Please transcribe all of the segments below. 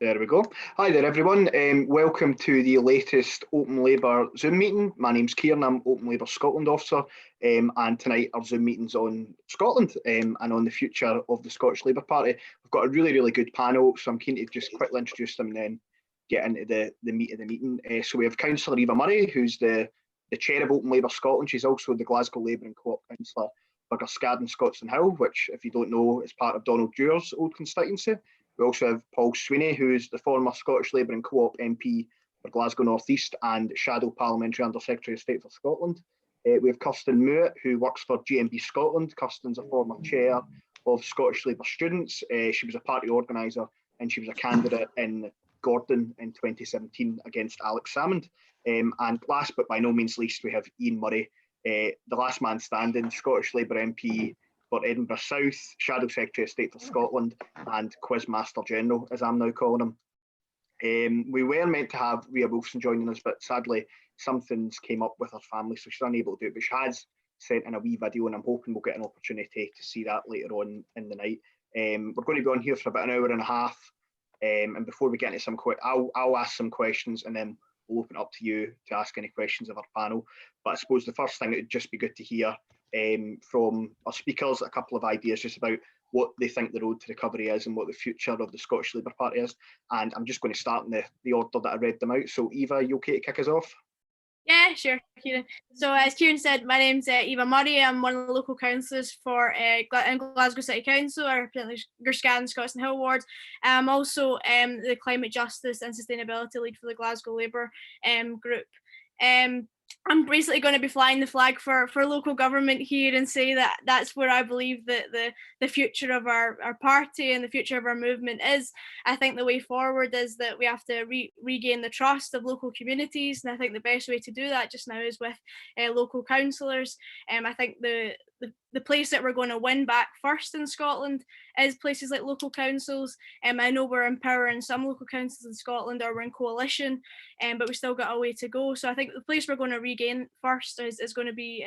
There we go. Hi there, everyone. Welcome to the latest Open Labour Zoom meeting. My name's Kieran, I'm Open Labour Scotland officer, and tonight our Zoom meeting's on Scotland and on the future of the Scottish Labour Party. We've got a really good panel, so I'm keen to just quickly introduce them and then get into the meat of the meeting. So we have Councillor Eva Murray, who's the chair of Open Labour Scotland. She's also the Glasgow Labour and Co-op councillor for Garskaden, Scotstoun Hill, which, if you don't know, is part of Donald Dewar's old constituency. We also have Paul Sweeney, who is the former Scottish Labour and Co-op MP for Glasgow North East and Shadow Parliamentary Under Secretary of State for Scotland. We have Kirsten Mewat, who works for GMB Scotland. Kirsten's a former chair of Scottish Labour Students. She was a party organiser and she was a candidate in Gordon in 2017 against Alex Salmond. And last but by no means least, we have Ian Murray, the last man standing, Scottish Labour MP for Edinburgh South, Shadow Secretary of State for Scotland, and Quizmaster General, as I'm now calling him. We were meant to have Rhea Wilson joining us, but sadly something's came up with her family, so she's unable to do it, but she has sent in a wee video, and I'm hoping we'll get an opportunity to see that later on in the night. We're going to be on here for about an hour and a half, and before we get into I'll ask some questions, and then we'll open it up to you to ask any questions of our panel. But I suppose the first thing, it'd just be good to hear from our speakers a couple of ideas just about what they think the road to recovery is and what the future of the Scottish Labour Party is. And I'm just going to start in the order that I read them out. So Eva, you okay to kick us off? Yeah, sure, Kieran. So as Kieran said, my name's Eva Murray. I'm one of the local councillors for in Glasgow City Council. I represent the Garskaden, Scotstoun Hill ward. I'm also the Climate Justice and Sustainability Lead for the Glasgow Labour group. I'm basically going to be flying the flag for local government here and say that that's where I believe that the future of our party and the future of our movement is. I think the way forward is that we have to regain the trust of local communities, and I think the best way to do that just now is with local councillors. I think the place that we're going to win back first in Scotland is places like local councils. I know we're in power in some local councils in Scotland, or we're in coalition, but we still got a way to go. So I think the place we're going to regain first is going to be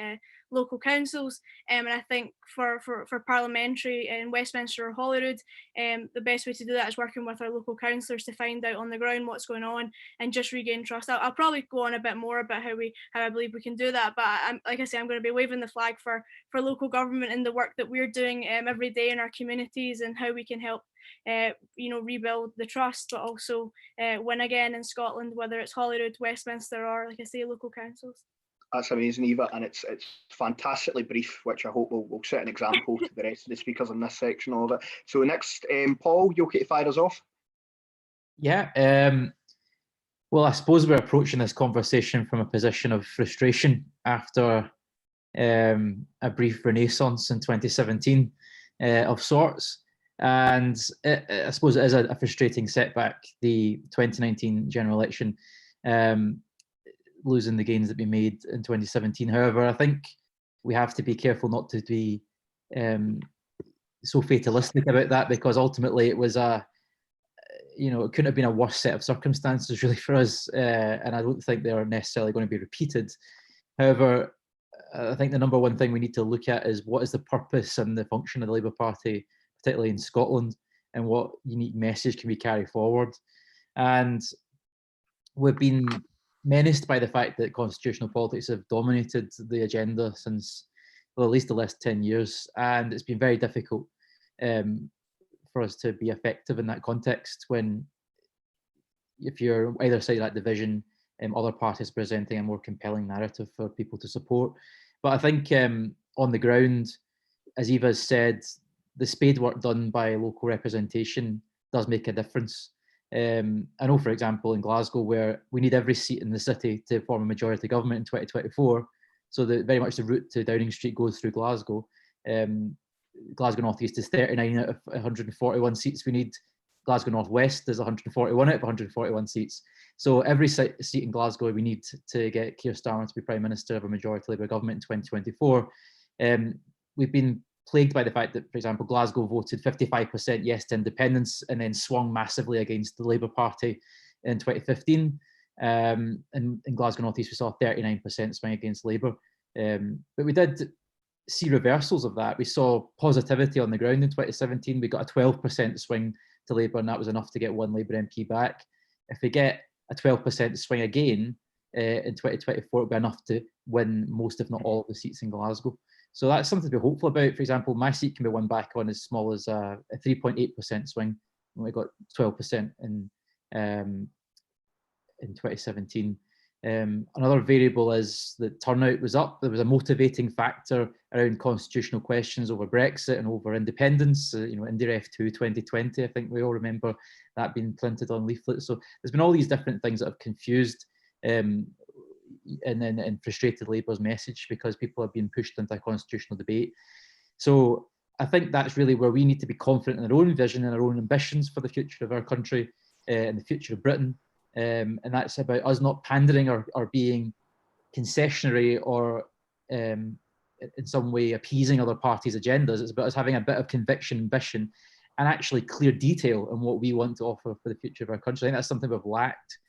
local councils. And I think for parliamentary in Westminster or Holyrood, the best way to do that is working with our local councillors to find out on the ground what's going on and just regain trust. I'll probably go on a bit more about how I believe we can do that, but like I say, I'm going to be waving the flag for local government and the work that we're doing every day in our communities and how we can help rebuild the trust, but also win again in Scotland, whether it's Holyrood, Westminster, or, like I say, local councils. That's amazing, Eva, and it's fantastically brief, which I hope will set an example to the rest of the speakers in this section of it. So next, Paul, you okay to fire us off? Yeah. Well, I suppose we're approaching this conversation from a position of frustration after a brief renaissance in 2017 of sorts. And I suppose it is a frustrating setback, the 2019 general election, losing the gains that we made in 2017. However, I think we have to be careful not to be so fatalistic about that, because ultimately it was it couldn't have been a worse set of circumstances really for us, and I don't think they are necessarily going to be repeated. However, I think the number one thing we need to look at is what is the purpose and the function of the Labour Party, particularly in Scotland, and what unique message can we carry forward. And we've been menaced by the fact that constitutional politics have dominated the agenda since, well, at least the last 10 years, and it's been very difficult for us to be effective in that context when, if you're either side of that division, other parties presenting a more compelling narrative for people to support. But I think on the ground, as Eva has said, the spade work done by local representation does make a difference. I know, for example, in Glasgow, where we need every seat in the city to form a majority government in 2024, so that very much the route to Downing Street goes through Glasgow. Glasgow North East is 39 out of 141 seats we need. Glasgow North West is 141 out of 141 seats. So every seat in Glasgow we need to get Keir Starmer to be Prime Minister of a majority Labour government in 2024. We've been plagued by the fact that, for example, Glasgow voted 55% yes to independence and then swung massively against the Labour Party in 2015. In Glasgow North East, we saw 39% swing against Labour. But we did see reversals of that. We saw positivity on the ground in 2017. We got a 12% swing to Labour, and that was enough to get one Labour MP back. If they get a 12% swing again in 2024, it'll be enough to win most, if not all, of the seats in Glasgow. So that's something to be hopeful about. For example, my seat can be won back on as small as a 3.8% swing when we got 12% in 2017. Another variable is that turnout was up. There was a motivating factor around constitutional questions over Brexit and over independence. Indiref 2 2020, I think we all remember that being printed on leaflets. So there's been all these different things that have confused and frustrated Labour's message, because people have been pushed into a constitutional debate. So I think that's really where we need to be confident in our own vision and our own ambitions for the future of our country and the future of Britain. And that's about us not pandering or being concessionary or in some way appeasing other parties' agendas. It's about us having a bit of conviction, ambition, and actually clear detail on what we want to offer for the future of our country. I think that's something we've lacked.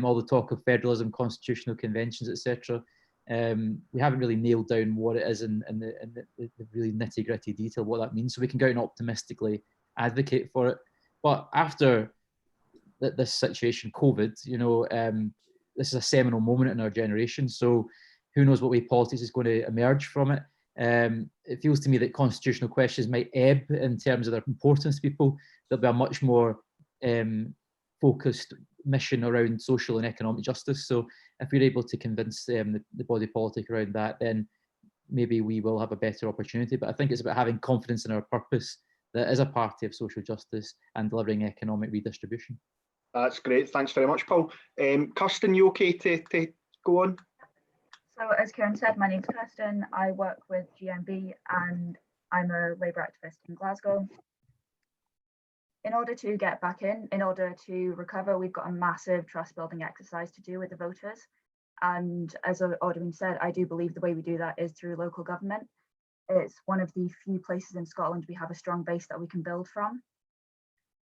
All the talk of federalism, constitutional conventions, etc. We haven't really nailed down what it is in the really nitty-gritty detail, what that means, so we can go out and optimistically advocate for it. But after this situation, COVID, this is a seminal moment in our generation. So who knows what way politics is going to emerge from it. It feels to me that constitutional questions might ebb in terms of their importance to people. There'll be a much more focused mission around social and economic justice. So if we're able to convince the body politic around that, then maybe we will have a better opportunity. But I think it's about having confidence in our purpose, that is a party of social justice and delivering economic redistribution. That's great. Thanks very much, Paul. Kirsten, you okay to go on? So as Kieran said, my name's Kirsten. I work with GMB and I'm a Labour activist in Glasgow. In order to get back in order to recover, we've got a massive trust building exercise to do with the voters. And as already been said, I do believe the way we do that is through local government. It's one of the few places in Scotland we have a strong base that we can build from.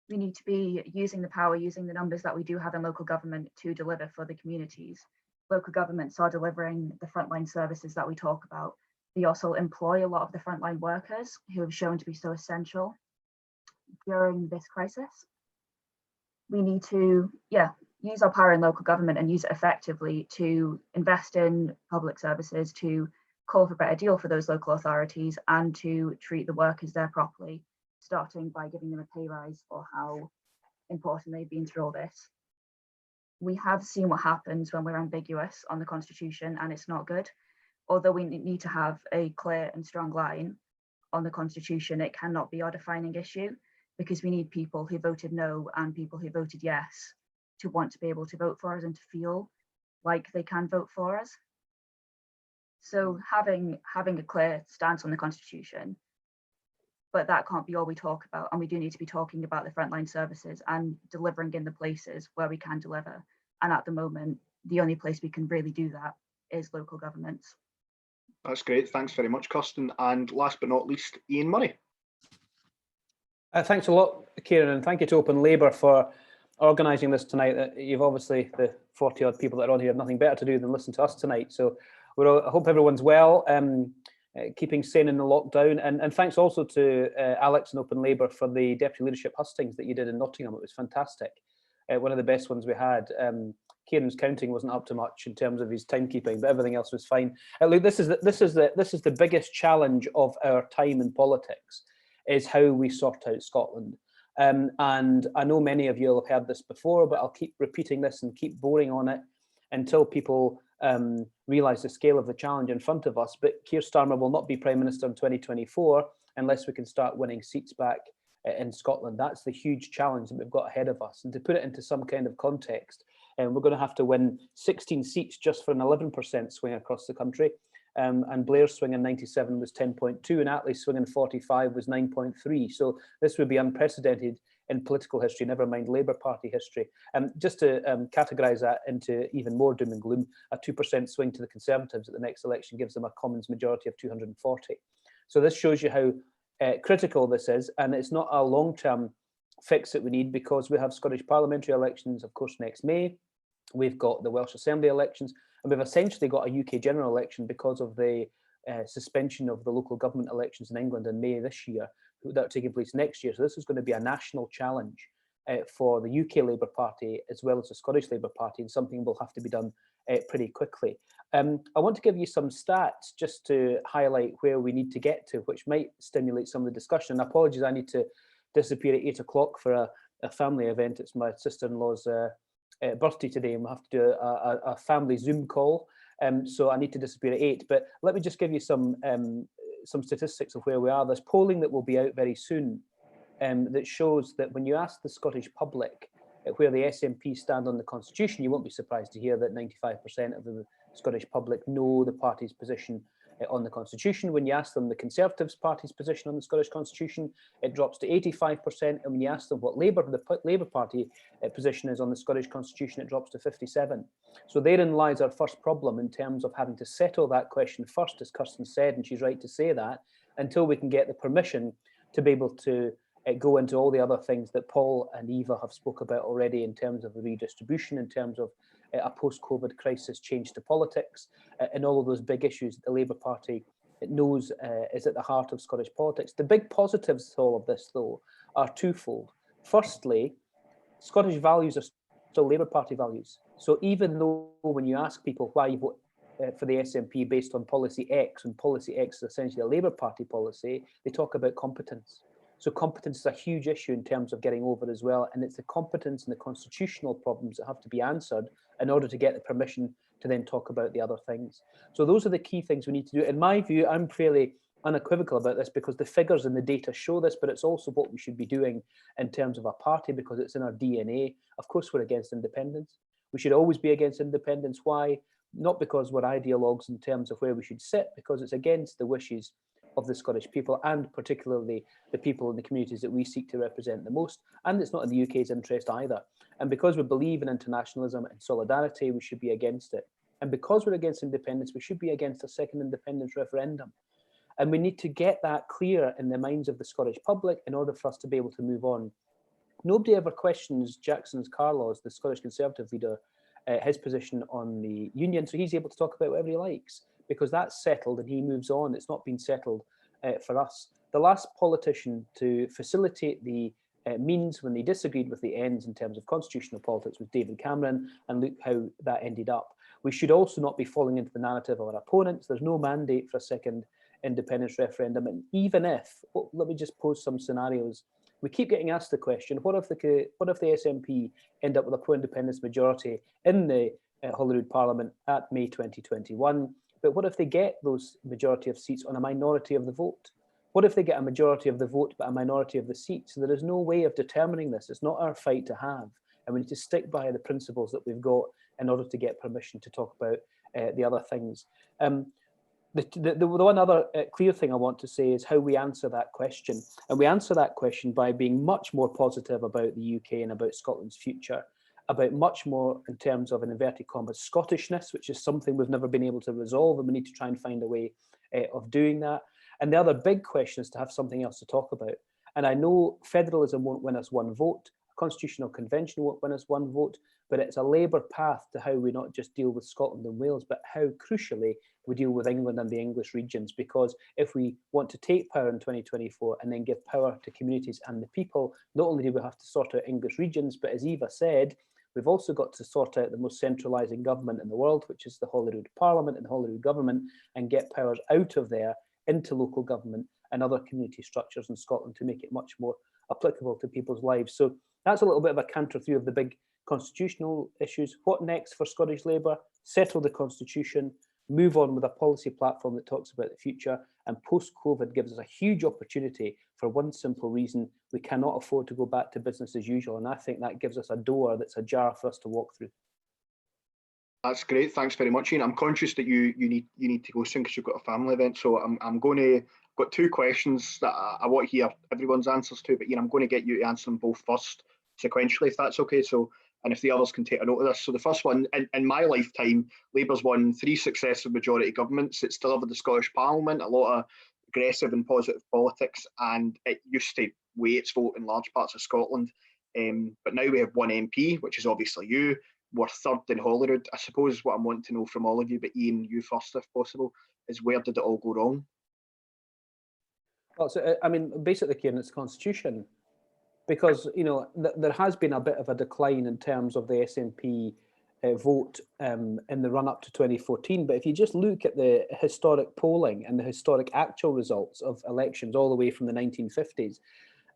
We need to be using the power, using the numbers that we do have in local government to deliver for the communities. Local governments are delivering the frontline services that we talk about. They also employ a lot of the frontline workers who have shown to be so essential during this crisis. We need to, use our power in local government and use it effectively to invest in public services, to call for a better deal for those local authorities, and to treat the workers there properly, starting by giving them a pay rise for how important they've been through all this. We have seen what happens when we're ambiguous on the Constitution, and it's not good. Although we need to have a clear and strong line on the Constitution, it cannot be our defining issue, because we need people who voted no and people who voted yes to want to be able to vote for us and to feel like they can vote for us. So having a clear stance on the Constitution, but that can't be all we talk about. And we do need to be talking about the frontline services and delivering in the places where we can deliver. And at the moment, the only place we can really do that is local governments. That's great. Thanks very much, Kirsten. And last but not least, Ian Murray. Thanks a lot, Kieran, and thank you to Open Labour for organising this tonight. You've obviously, the 40 odd people that are on here, have nothing better to do than listen to us tonight. So I hope everyone's well, keeping sane in the lockdown. And thanks also to Alex and Open Labour for the deputy leadership hustings that you did in Nottingham. It was fantastic. One of the best ones we had. Kieran's counting wasn't up to much in terms of his timekeeping, but everything else was fine. Look, this is the biggest challenge of our time in politics, is how we sort out Scotland. And I know many of you will have heard this before, but I'll keep repeating this and keep boring on it until people realise the scale of the challenge in front of us. But Keir Starmer will not be Prime Minister in 2024 unless we can start winning seats back in Scotland. That's the huge challenge that we've got ahead of us. And to put it into some kind of context, we're going to have to win 16 seats just for an 11% swing across the country. And Blair's swing in 97 was 10.2 and Attlee's swing in 45 was 9.3. So this would be unprecedented in political history, never mind Labour Party history. Just to categorise that into even more doom and gloom, a 2% swing to the Conservatives at the next election gives them a Commons majority of 240. So this shows you how critical this is, and it's not a long-term fix that we need, because we have Scottish parliamentary elections, of course, next May. We've got the Welsh Assembly elections, and we've essentially got a UK general election because of the suspension of the local government elections in England in May this year. that are taking place next year. So this is going to be a national challenge for the UK Labour Party as well as the Scottish Labour Party, and something will have to be done pretty quickly. I want to give you some stats just to highlight where we need to get to, which might stimulate some of the discussion. And apologies, I need to disappear at 8 o'clock for a family event. It's my sister-in-law's birthday today, and we'll have to do a family Zoom call. So I need to disappear at 8. But let me just give you some statistics of where we are. There's polling that will be out very soon that shows that when you ask the Scottish public where the SNP stand on the Constitution, you won't be surprised to hear that 95% of the Scottish public know the party's position on the Constitution. When you ask them the Conservative Party's position on the Scottish Constitution, it drops to 85%. And when you ask them what the Labour Party position is on the Scottish Constitution, it drops to 57%. So therein lies our first problem in terms of having to settle that question first, as Kirsten said, and she's right to say that, until we can get the permission to be able to go into all the other things that Paul and Eva have spoke about already in terms of the redistribution, in terms of a post-COVID crisis, change to politics, and all of those big issues that the Labour Party knows is at the heart of Scottish politics. The big positives to all of this, though, are twofold. Firstly, Scottish values are still Labour Party values. So even though when you ask people why you vote for the SNP based on policy X, and policy X is essentially a Labour Party policy, they talk about competence. So competence is a huge issue in terms of getting over as well. And it's the competence and the constitutional problems that have to be answered in order to get the permission to then talk about the other things. So those are the key things we need to do. In my view, I'm fairly unequivocal about this because the figures and the data show this, but it's also what we should be doing in terms of a party because it's in our DNA. Of course, we're against independence. We should always be against independence. Why? Not because we're ideologues in terms of where we should sit, because it's against the wishes of the Scottish people, and particularly the people in the communities that we seek to represent the most. And it's not in the UK's interest either. And because we believe in internationalism and solidarity, we should be against it. And because we're against independence, we should be against a second independence referendum. And we need to get that clear in the minds of the Scottish public in order for us to be able to move on. Nobody ever questions Jackson's Carlaws, the Scottish Conservative leader, his position on the union, so he's able to talk about whatever he likes, because that's settled and he moves on. It's not been settled for us. The last politician to facilitate the means when they disagreed with the ends in terms of constitutional politics was David Cameron, and look how that ended up. We should also not be falling into the narrative of our opponents. There's no mandate for a second independence referendum, and even if, let me just pose some scenarios. We keep getting asked the question, what if the SNP end up with a pro-independence majority in the Holyrood Parliament at May 2021? But what if they get those majority of seats on a minority of the vote? What if they get a majority of the vote but a minority of the seats? So there is no way of determining this. It's not our fight to have. And we need to stick by the principles that we've got in order to get permission to talk about the other things. The one other clear thing I want to say is how we answer that question. And we answer that question by being much more positive about the UK and about Scotland's future, about much more in terms of an inverted commas Scottishness, which is something we've never been able to resolve, and we need to try and find a way of doing that. And the other big question is to have something else to talk about. And I know federalism won't win us one vote, a constitutional convention won't win us one vote, but it's a Labour path to how we not just deal with Scotland and Wales, but how crucially we deal with England and the English regions. Because if we want to take power in 2024 and then give power to communities and the people, not only do we have to sort out English regions, but as Eva said, we've also got to sort out the most centralising government in the world, which is the Holyrood Parliament and the Holyrood government, and get powers out of there into local government and other community structures in Scotland to make it much more applicable to people's lives. So that's a little bit of a canter through of the big constitutional issues. What next for Scottish Labour? Settle the constitution, move on with a policy platform that talks about the future, and post-COVID gives us a huge opportunity for one simple reason: we cannot afford to go back to business as usual, and I think that gives us a door that's ajar for us to walk through. That's great. Thanks very much, Ian. I'm conscious that you need to go soon because you've got a family event. So I've got two questions that I want to hear everyone's answers to, but Ian, I'm going to get you to answer them both first sequentially, if that's okay. So, and if the others can take a note of this. So the first one, in my lifetime, Labour's won 3 successive majority governments. It's delivered the Scottish Parliament, a lot of aggressive and positive politics, and it used to weigh its vote in large parts of Scotland. But now we have 1 MP, which is obviously you. We're third in Holyrood. I suppose what I'm wanting to know from all of you, but Ian, you first if possible, is where did it all go wrong? Well, so, I mean, basically, Kieran, it's the Constitution, because, you know, there has been a bit of a decline in terms of the SNP vote in the run-up to 2014. But if you just look at the historic polling and the historic actual results of elections all the way from the 1950s,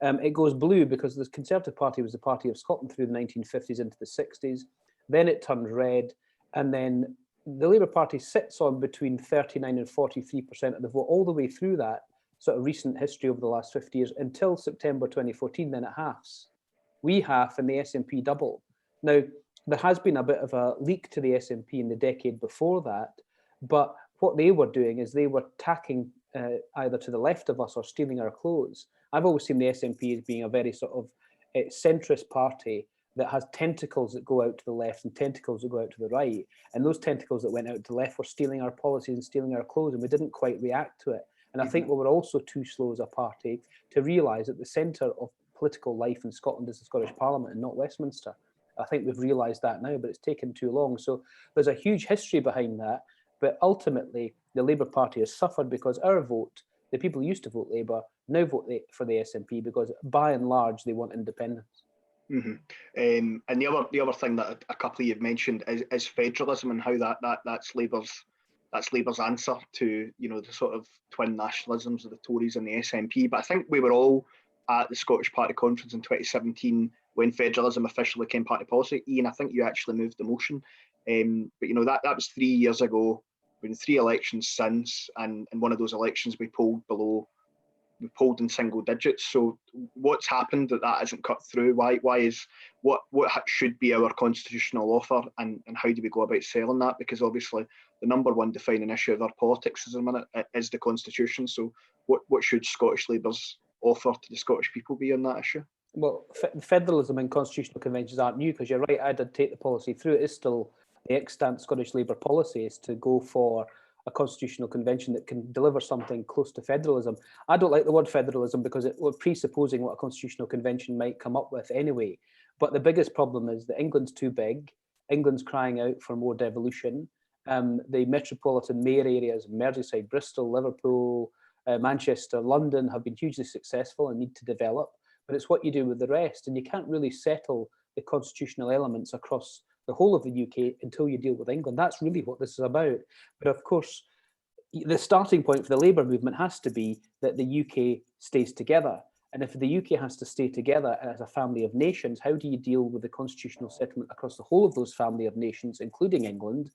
it goes blue because the Conservative Party was the party of Scotland through the 1950s into the 60s. Then it turned red, and then the Labour Party sits on between 39 and 43% of the vote all the way through that sort of recent history over the last 50 years until September 2014, then it halves. We half and the SNP double. Now, there has been a bit of a leak to the SNP in the decade before that, but what they were doing is they were tacking either to the left of us or stealing our clothes. I've always seen the SNP as being a very sort of centrist party that has tentacles that go out to the left and tentacles that go out to the right. And those tentacles that went out to the left were stealing our policies and stealing our clothes, and we didn't quite react to it. And I think we were also too slow as a party to realise that the centre of political life in Scotland is the Scottish Parliament and not Westminster. I think we've realised that now, but it's taken too long. So there's a huge history behind that. But ultimately, the Labour Party has suffered because our vote, the people who used to vote Labour, now vote for the SNP because by and large, they want independence. And the other thing that a couple of you've mentioned is federalism, and how that's Labour's answer to, you know, the sort of twin nationalisms of the Tories and the SNP. But I think we were all at the Scottish Party Conference in 2017 when federalism officially became party policy. Ian, I think you actually moved the motion, but you know that was 3 years ago. We've been 3 elections since, and in one of those elections we polled in single digits. So what's happened that hasn't cut through? Why is what should be our constitutional offer, and how do we go about selling that? Because obviously the number one defining issue of our politics is the Constitution. So what should Scottish Labour's offer to the Scottish people be on that issue? Well, federalism and constitutional conventions aren't new, because you're right, I did take the policy through. It is still the extant Scottish Labour policy is to go for a constitutional convention that can deliver something close to federalism. I don't like the word federalism because we're presupposing what a constitutional convention might come up with anyway. But the biggest problem is that England's too big. England's crying out for more devolution. The metropolitan mayor areas, Merseyside, Bristol, Liverpool, Manchester, London, have been hugely successful and need to develop. But it's what you do with the rest. And you can't really settle the constitutional elements across the whole of the UK until you deal with England. That's really what this is about. But of course, the starting point for the Labour movement has to be that the UK stays together. And if the UK has to stay together as a family of nations, how do you deal with the constitutional settlement across the whole of those family of nations, including England?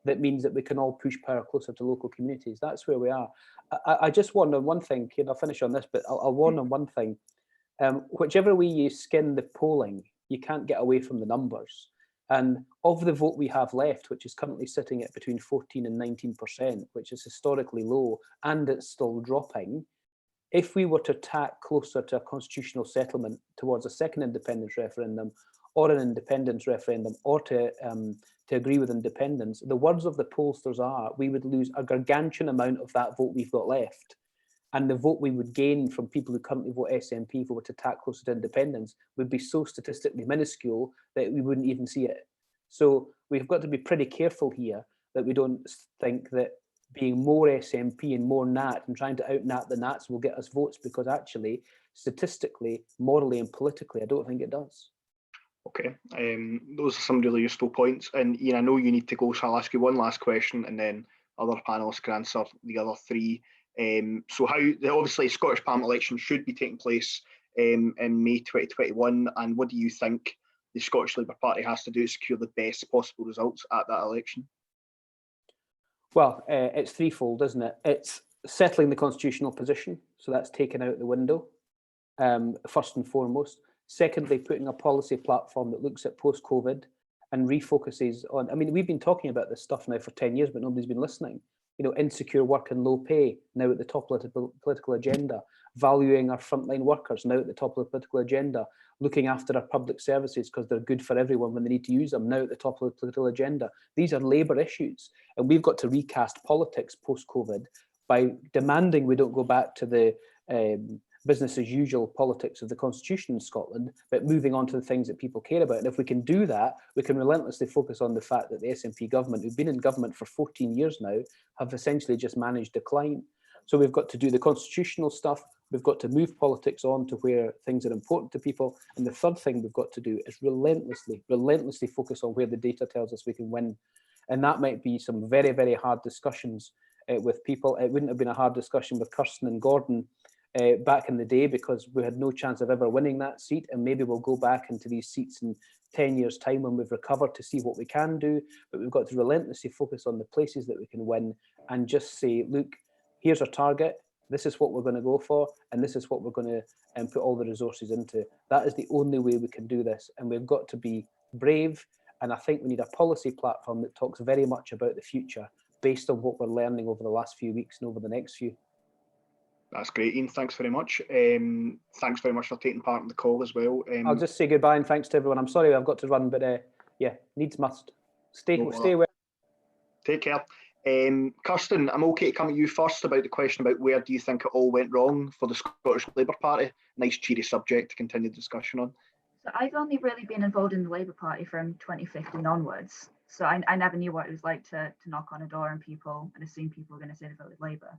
That means that we can all push power closer to local communities. That's where we are. I just warn on one thing, Kieran, I'll finish on this, but I'll warn on one thing. Whichever way you skin the polling, you can't get away from the numbers. And of the vote we have left, which is currently sitting at between 14 and 19%, which is historically low, and it's still dropping, if we were to tack closer to a constitutional settlement towards a second independence referendum, or an independence referendum, or to agree with independence, the words of the pollsters are we would lose a gargantuan amount of that vote we've got left. And the vote we would gain from people who currently vote SNP if we were to tack closer to independence would be so statistically minuscule that we wouldn't even see it. So we've got to be pretty careful here that we don't think that being more SNP and more Nat and trying to out-Nat the Nats will get us votes, because actually, statistically, morally and politically, I don't think it does. Okay, those are some really useful points. And Ian, I know you need to go, so I'll ask you one last question, and then other panelists can answer the other 3. So obviously Scottish Parliament election should be taking place in May 2021, and what do you think the Scottish Labour Party has to do to secure the best possible results at that election? Well, it's threefold, isn't it? It's settling the constitutional position, so that's taken out the window, first and foremost. Secondly, putting a policy platform that looks at post-COVID and refocuses on, I mean, we've been talking about this stuff now for 10 years, but nobody's been listening. You know, insecure work and low pay, now at the top of the political agenda. Valuing our frontline workers, now at the top of the political agenda. Looking after our public services because they're good for everyone when they need to use them, now at the top of the political agenda. These are Labour issues, and we've got to recast politics post-COVID by demanding we don't go back to the business as usual politics of the Constitution in Scotland, but moving on to the things that people care about. And if we can do that, we can relentlessly focus on the fact that the SNP government, who've been in government for 14 years now, have essentially just managed decline. So we've got to do the constitutional stuff. We've got to move politics on to where things are important to people. And the third thing we've got to do is relentlessly focus on where the data tells us we can win. And that might be some very, very hard discussions with people. It wouldn't have been a hard discussion with Kirsten and Gordon back in the day, because we had no chance of ever winning that seat. And maybe we'll go back into these seats in 10 years' time when we've recovered to see what we can do. But we've got to relentlessly focus on the places that we can win and just say, look, here's our target. This is what we're going to go for, and this is what we're going to put all the resources into. That is the only way we can do this. And we've got to be brave. And I think we need a policy platform that talks very much about the future based on what we're learning over the last few weeks and over the next few. That's great, Ian. Thanks very much. Thanks very much for taking part in the call as well. I'll just say goodbye and thanks to everyone. I'm sorry I've got to run, but yeah, needs must. Stay well. Take care. Kirsten, I'm okay to come at you first about the question about where do you think it all went wrong for the Scottish Labour Party? Nice cheery subject to continue the discussion on. So I've only really been involved in the Labour Party from 2015 onwards. So I never knew what it was like to knock on a door and assume people were going to say they voted Labour.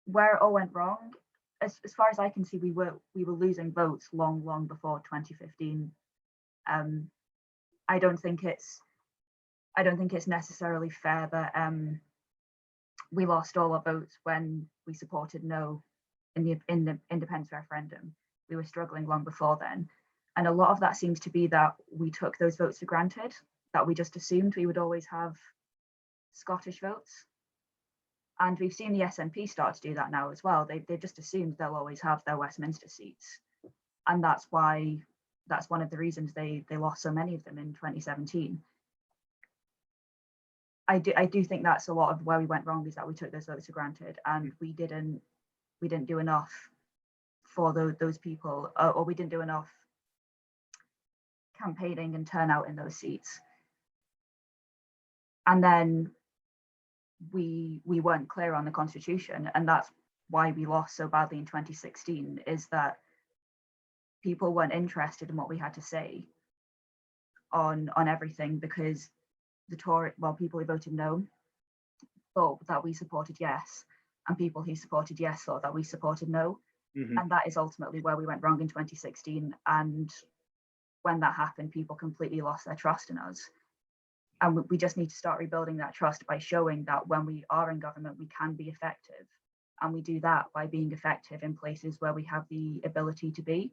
Where it all went wrong, as far as I can see, we were losing votes long before 2015. I don't think it's necessarily fair that we lost all our votes when we supported no in the independence referendum. We were struggling long before then, and a lot of that seems to be that we took those votes for granted, that we just assumed we would always have Scottish votes. And we've seen the SNP start to do that now as well. They've just assumed they'll always have their Westminster seats. And that's one of the reasons they lost so many of them in 2017. I do think that's a lot of where we went wrong, is that we took those votes for granted and we didn't do enough for those people, or we didn't do enough campaigning and turnout in those seats. And then we weren't clear on the constitution, and that's why we lost so badly in 2016, is that people weren't interested in what we had to say on everything, because people who voted no thought that we supported yes, and people who supported yes thought that we supported no. And that is ultimately where we went wrong in 2016. And when that happened, people completely lost their trust in us. And we just need to start rebuilding that trust by showing that when we are in government, we can be effective. And we do that by being effective in places where we have the ability to be.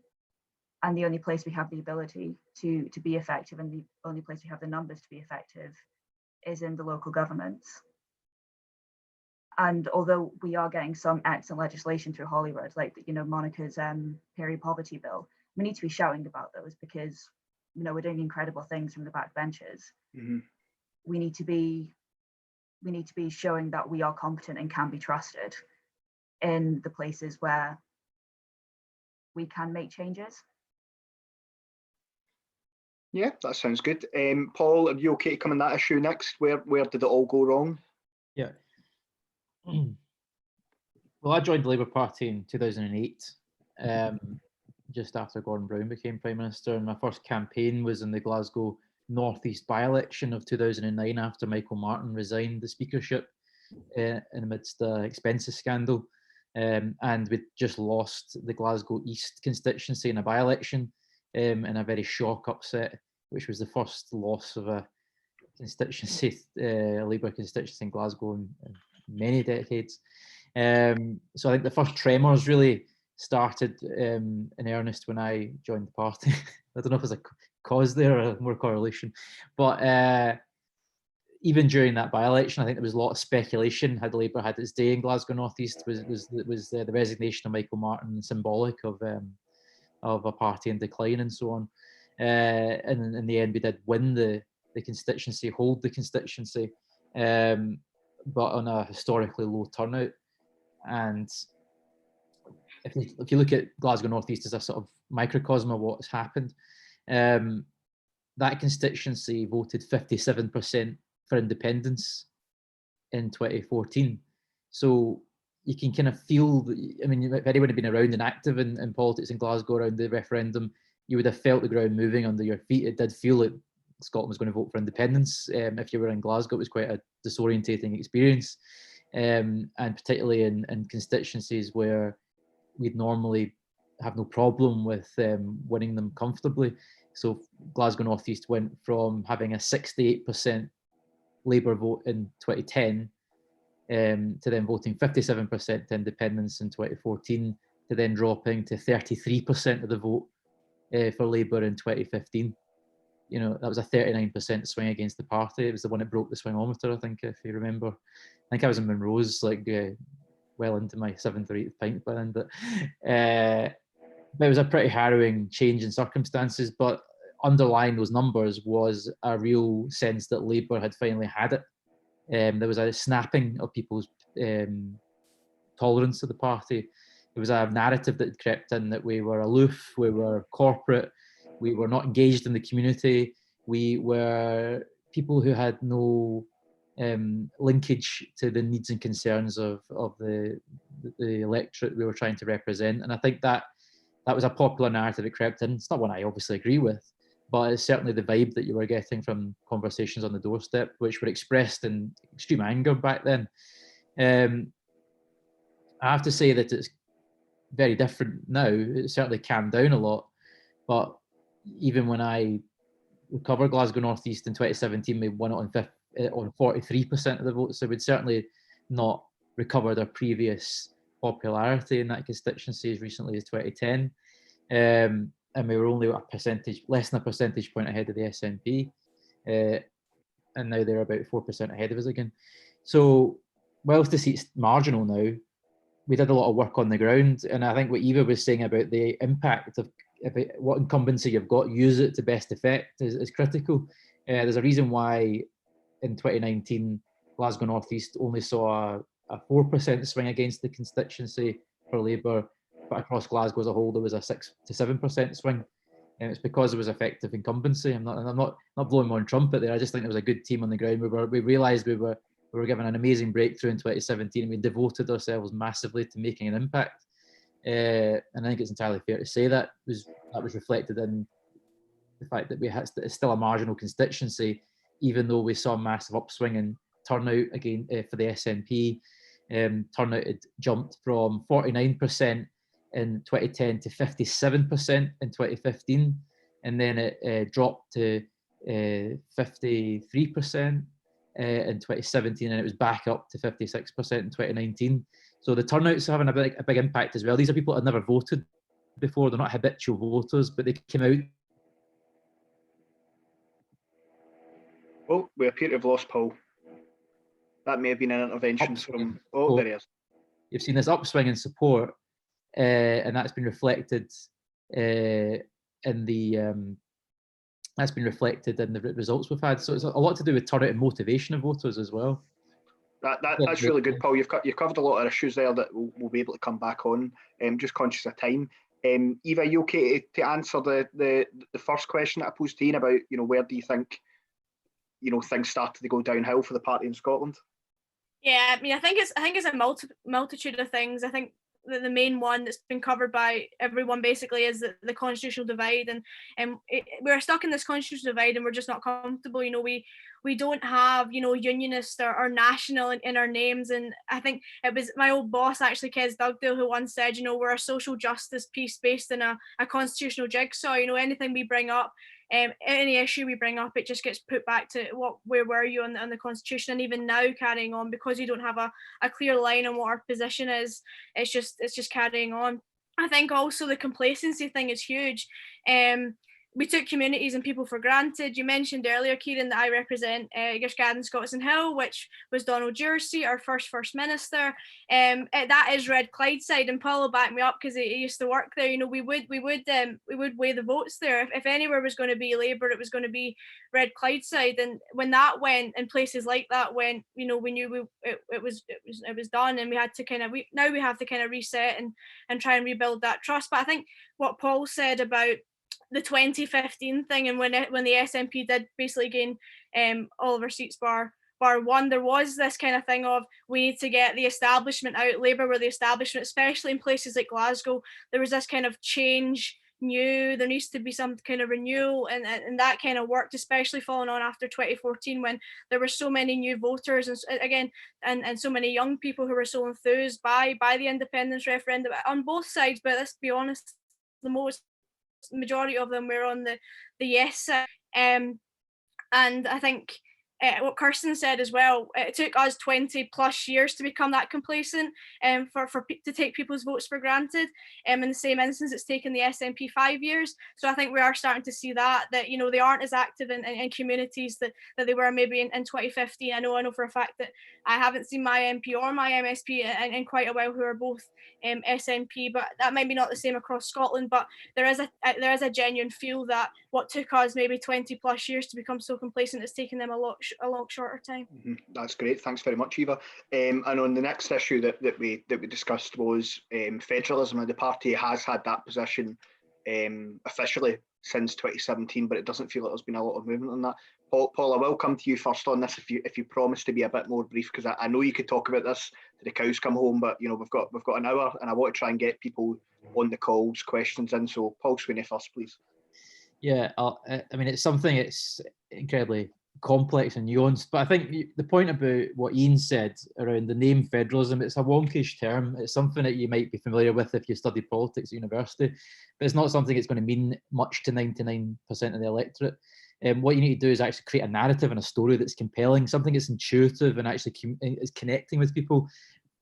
And the only place we have the ability to be effective, and the only place we have the numbers to be effective, is in the local governments. And although we are getting some excellent legislation through Holyrood, like Monica's period poverty bill, we need to be shouting about those, because we're doing incredible things from the back benches. We need to be showing that we are competent and can be trusted in the places where we can make changes. Yeah, that sounds good. Paul, are you okay to come on that issue next? Where did it all go wrong? Yeah. Well, I joined the Labour Party in 2008, just after Gordon Brown became Prime Minister, and my first campaign was in the Glasgow North East by-election of 2009, after Michael Martin resigned the speakership in amidst the expenses scandal. And we'd just lost the Glasgow East constituency in a by-election in a very shock upset, which was the first loss of a constituency, Labour constituency in Glasgow in many decades. So I think the first tremors really started in earnest when I joined the party. I don't know if there's a cause there or more correlation, but even during that by-election, I think there was a lot of speculation. Had Labour had its day in Glasgow North East? Was the resignation of Michael Martin symbolic of a party in decline and so on? And in the end, we did win the constituency, hold the constituency, but on a historically low turnout. And if you look at Glasgow North East as a sort of microcosm of what's happened, that constituency voted 57% for independence in 2014. So you can kind of feel, I mean, if anyone had been around and active in politics in Glasgow around the referendum, you would have felt the ground moving under your feet. It did feel like Scotland was going to vote for independence. If you were in Glasgow, it was quite a disorientating experience. and particularly in constituencies where we'd normally have no problem with winning them comfortably. So Glasgow North East went from having a 68% Labour vote in 2010 to then voting 57% to independence in 2014, to then dropping to 33% of the vote for Labour in 2015. You know, that was a 39% swing against the party. It was the one that broke the swingometer, I think, if you remember. I think I was in Monroe's, like, well into my 7th or 8th pint by then. But it was a pretty harrowing change in circumstances. But underlying those numbers was a real sense that Labour had finally had it. There was a snapping of people's tolerance of the party. There was a narrative that crept in that we were aloof, we were corporate, we were not engaged in the community, we were people who had no linkage to the needs and concerns of the electorate we were trying to represent. And I think that was a popular narrative that crept in. It's not one I obviously agree with, but it's certainly the vibe that you were getting from conversations on the doorstep, which were expressed in extreme anger back then. I have to say that it's very different now. It certainly calmed down a lot, but even when I recovered Glasgow North East in 2017, we won it on 43% of the votes, so we'd certainly not recovered our previous popularity in that constituency as recently as 2010. And we were only less than a percentage point ahead of the SNP, and now they're about 4% ahead of us again. So whilst the seat's marginal now, we did a lot of work on the ground, and I think what Eva was saying about the impact of what incumbency you've got, use it to best effect is critical. There's a reason why in 2019 Glasgow North East only saw a 4% swing against the constituency for Labour, but across Glasgow as a whole there was a 6 to 7% swing, and it's because there was effective incumbency. I'm not blowing my own trumpet there. I just think there was a good team on the ground. We realised we were given an amazing breakthrough in 2017, and we devoted ourselves massively to making an impact. And I think it's entirely fair to say that was reflected in the fact that it's still a marginal constituency, even though we saw a massive upswing in turnout again for the SNP. Turnout had jumped from 49% in 2010 to 57% in 2015, and then it dropped to 53% in 2017, and it was back up to 56% in 2019. So the turnout's having a big impact as well. These are people that had never voted before. They're not habitual voters, but they came out. Oh, we appear to have lost Paul. That may have been an intervention from... Oh, there he is. You've seen this upswing in support, and that's been reflected in the results we've had. So it's a lot to do with turnout and motivation of voters as well. That's really good, Paul. You've covered a lot of issues there that we'll be able to come back on. Just conscious of time. Eva, are you okay to answer the first question that I posed to Ian about, where do you think, things started to go downhill for the party in Scotland? Yeah, I mean, I think it's a multitude of things. I think that the main one that's been covered by everyone basically is the constitutional divide, and we're stuck in this constitutional divide, and we're just not comfortable. We don't have unionist or national in our names, and I think it was my old boss actually, Kes Dugdale, who once said, we're a social justice piece based in a constitutional jigsaw. Anything we bring up, any issue we bring up, it just gets put back to where were you on the constitution. And even now, carrying on, because you don't have a clear line on what our position is, it's just carrying on. I think also the complacency thing is huge. We took communities and people for granted. You mentioned earlier, Kieran, that I represent Gerskaden, Scotstoun Hill, which was Donald Dursey, our first Minister. That is Red Clydeside, and Paul will back me up because he used to work there. We would weigh the votes there. If anywhere was going to be Labour, it was going to be Red Clydeside. And when that went, and places like that went, we knew it was done, and we had to now we have to kind of reset and try and rebuild that trust. But I think what Paul said about the 2015 thing, and when the SNP did basically gain all of our seats bar one, there was this kind of thing of, we need to get the establishment out. Labour were the establishment, especially in places like Glasgow. There was this kind of change new. There needs to be some kind of renewal and that kind of worked, especially following on after 2014 when there were so many new voters and again and so many young people who were so enthused by the independence referendum on both sides. But let's be honest, the majority of them were on the yes side. And I think what Kirsten said as well, it took us 20 plus years to become that complacent to take people's votes for granted. In the same instance, it's taken the SNP 5 years. So I think we are starting to see that you know, they aren't as active in communities that they were maybe in 2015. I know for a fact that I haven't seen my MP or my MSP in quite a while who are both SNP, but that might be not the same across Scotland. But there is a genuine feel that what took us maybe 20 plus years to become so complacent, it's taken them a lot shorter time. That's great. Thanks very much, Eva. And on the next issue that we discussed was federalism, and the party has had that position officially since 2017, but it doesn't feel like there's been a lot of movement on that. Paul, I will come to you first on this if you promise to be a bit more brief, because I know you could talk about this till the cows come home, but you know we've got an hour, and I want to try and get people on the calls, questions in. So Paul Sweeney first, please. Yeah, I mean, it's something, it's incredibly complex and nuanced, but I think the point about what Ian said around the name federalism, it's a wonkish term. It's something that you might be familiar with if you study politics at university, but it's not something that's going to mean much to 99% of the electorate. What you need to do is actually create a narrative and a story that's compelling, something that's intuitive and actually is connecting with people.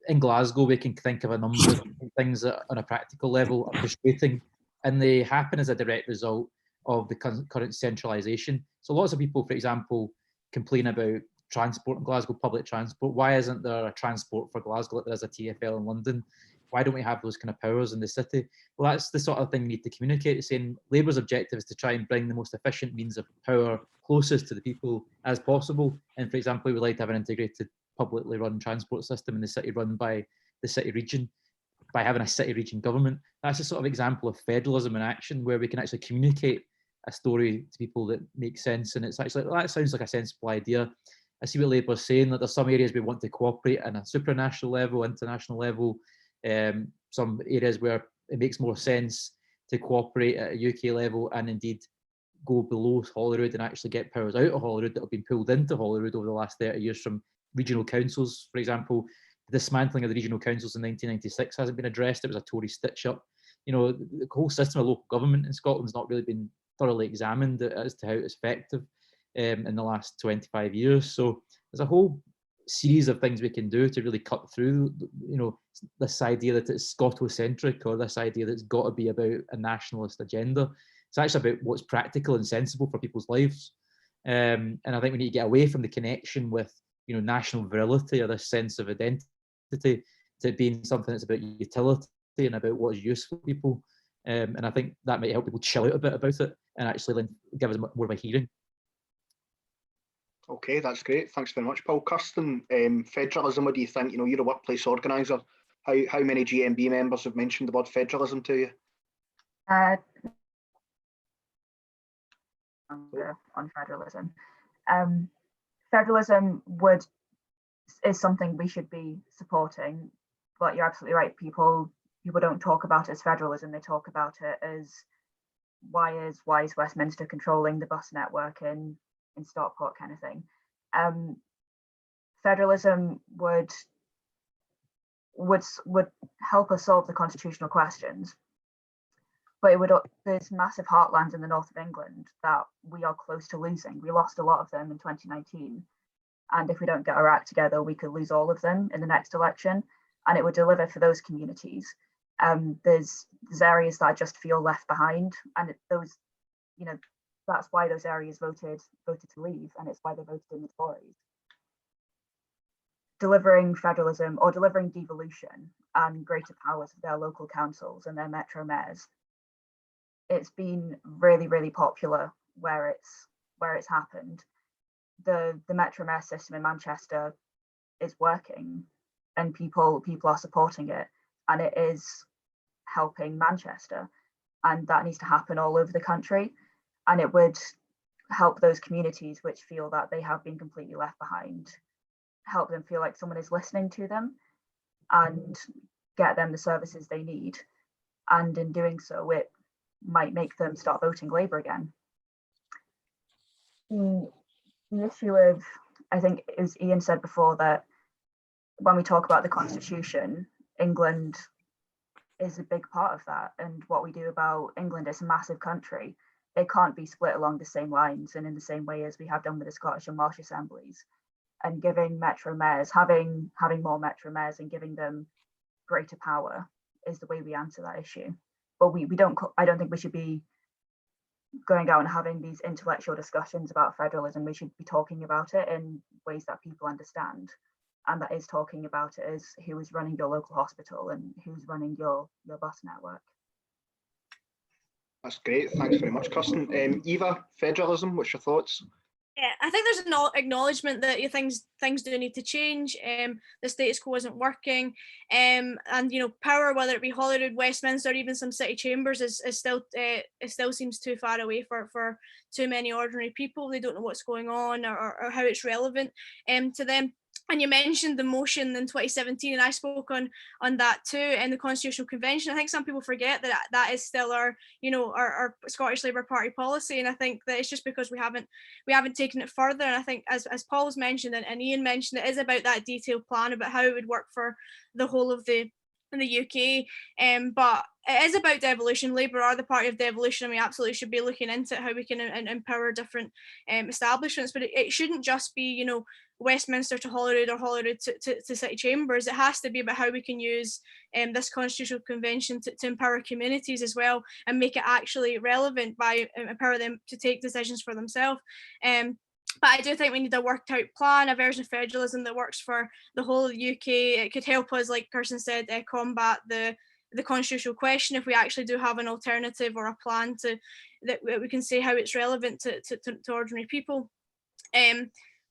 In Glasgow, we can think of a number of things that on a practical level are frustrating, and they happen as a direct result of the current centralisation. So lots of people, for example, complain about transport in Glasgow, public transport. Why isn't there a transport for Glasgow like there is a TfL in London? Why don't we have those kind of powers in the city? Well, that's the sort of thing we need to communicate, saying Labour's objective is to try and bring the most efficient means of power closest to the people as possible. And for example, we would like to have an integrated publicly run transport system in the city run by the city region, by having a city region government. That's a sort of example of federalism in action, where we can actually communicate a story to people that makes sense. And it's actually, that sounds like a sensible idea. I see what Labour's saying, that there's some areas we want to cooperate on a supranational level, international level, some areas where it makes more sense to cooperate at a UK level and indeed go below Holyrood and actually get powers out of Holyrood that have been pulled into Holyrood over the last 30 years from regional councils. For example, the dismantling of the regional councils in 1996 hasn't been addressed. It was a Tory stitch-up. You know, the whole system of local government in Scotland's not really been thoroughly examined as to how it's effective in the last 25 years. So there's a whole series of things we can do to really cut through, you know, this idea that it's Scotocentric, or this idea that it's got to be about a nationalist agenda. It's actually about what's practical and sensible for people's lives. And I think we need to get away from the connection with, you know, national virility or this sense of identity to being something that's about utility and about what's useful to people. And I think that might help people chill out a bit about it and actually then give us more of a hearing. Okay, that's great. Thanks very much, Paul. Kirsten, federalism, what do you think? You know, you're a workplace organiser. How many GMB members have mentioned the word federalism to you? On federalism. Federalism is something we should be supporting, but you're absolutely right. People don't talk about it as federalism. They talk about it as why is Westminster controlling the bus network in Stockport, kind of thing. Federalism would help us solve the constitutional questions, but there's massive heartlands in the north of England that we are close to losing. We lost a lot of them in 2019, and if we don't get our act together, we could lose all of them in the next election, and it would deliver for those communities. There's areas that just feel left behind, and those, you know, that's why those areas voted to leave, and it's why they voted in the Tories. Delivering federalism or delivering devolution and greater powers of their local councils and their metro mayors, it's been really, really popular where it's happened. The metro mayor system in Manchester is working, and people are supporting it, and it is helping Manchester, and that needs to happen all over the country. And it would help those communities which feel that they have been completely left behind, help them feel like someone is listening to them and get them the services they need. And in doing so, might make them start voting Labour again. The issue of, I think it was Ian said before, that when we talk about the Constitution, England is a big part of that. And what we do about England, it's a massive country. It can't be split along the same lines and in the same way as we have done with the Scottish and Welsh assemblies. And giving metro mayors, having more metro mayors and giving them greater power is the way we answer that issue. But I don't think we should be going out and having these intellectual discussions about federalism. We should be talking about it in ways that people understand. And that is talking about it as who is running your local hospital and who's running your bus network. That's great. Thanks very much, Kirsten. Eva, federalism, what's your thoughts? Yeah, I think there's an acknowledgement that things do need to change. The status quo isn't working, and power, whether it be Holyrood, Westminster, or even some city chambers, is still it still seems too far away for too many ordinary people. They don't know what's going on or how it's relevant to them. And you mentioned the motion in 2017, and I spoke on that too in the Constitutional Convention. I think some people forget that is still our Scottish Labour Party policy, and I think that it's just because we haven't taken it further. And I think as Paul's mentioned and Ian mentioned, it is about that detailed plan about how it would work for the whole of the UK. But it is about devolution. Labour are the party of devolution, and we absolutely should be looking into how we can empower different establishments. But it shouldn't just be Westminster to Holyrood or Holyrood to city chambers. It has to be about how we can use this Constitutional Convention to empower communities as well and make it actually relevant by empower them to take decisions for themselves. But I do think we need a worked out plan, a version of federalism that works for the whole of the UK. It could help us, like Kirsten said, combat the constitutional question if we actually do have an alternative or a plan that we can say how it's relevant to ordinary people.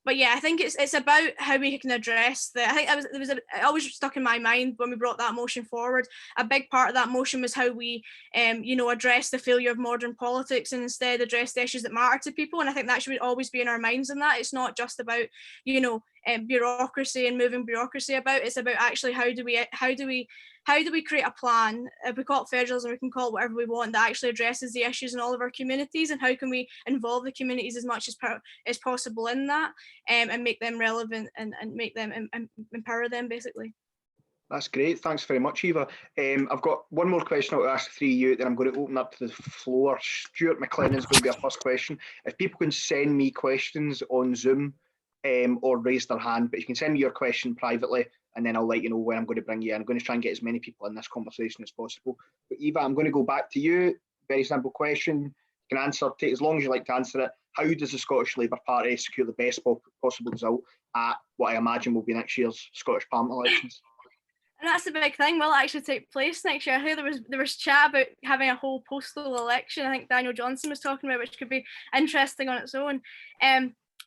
But yeah, I think it's about how we can address I think it always stuck in my mind when we brought that motion forward. A big part of that motion was how we, address the failure of modern politics and instead address the issues that matter to people. And I think that should always be in our minds. In that it's not just about bureaucracy and moving bureaucracy about. It's about actually how do we create a plan? If we call it federalism, we can call it whatever we want, that actually addresses the issues in all of our communities, and how can we involve the communities as much as possible in that, and make them relevant and make them empower them, basically. That's great. Thanks very much, Eva. I've got one more question I'll ask the three of you, then I'm going to open up to the floor. Stuart McLennan's going to be our first question. If people can send me questions on Zoom or raise their hand, but you can send me your question privately, and then I'll let you know when I'm going to bring you in. I'm going to try and get as many people in this conversation as possible. But Eva, I'm going to go back to you. Very simple question. You can answer, take as long as you like to answer it. How does the Scottish Labour Party secure the best possible result at what I imagine will be next year's Scottish Parliament elections? And that's the big thing. Will it actually take place next year? I hear there was chat about having a whole postal election. I think Daniel Johnson was talking about, which could be interesting on its own.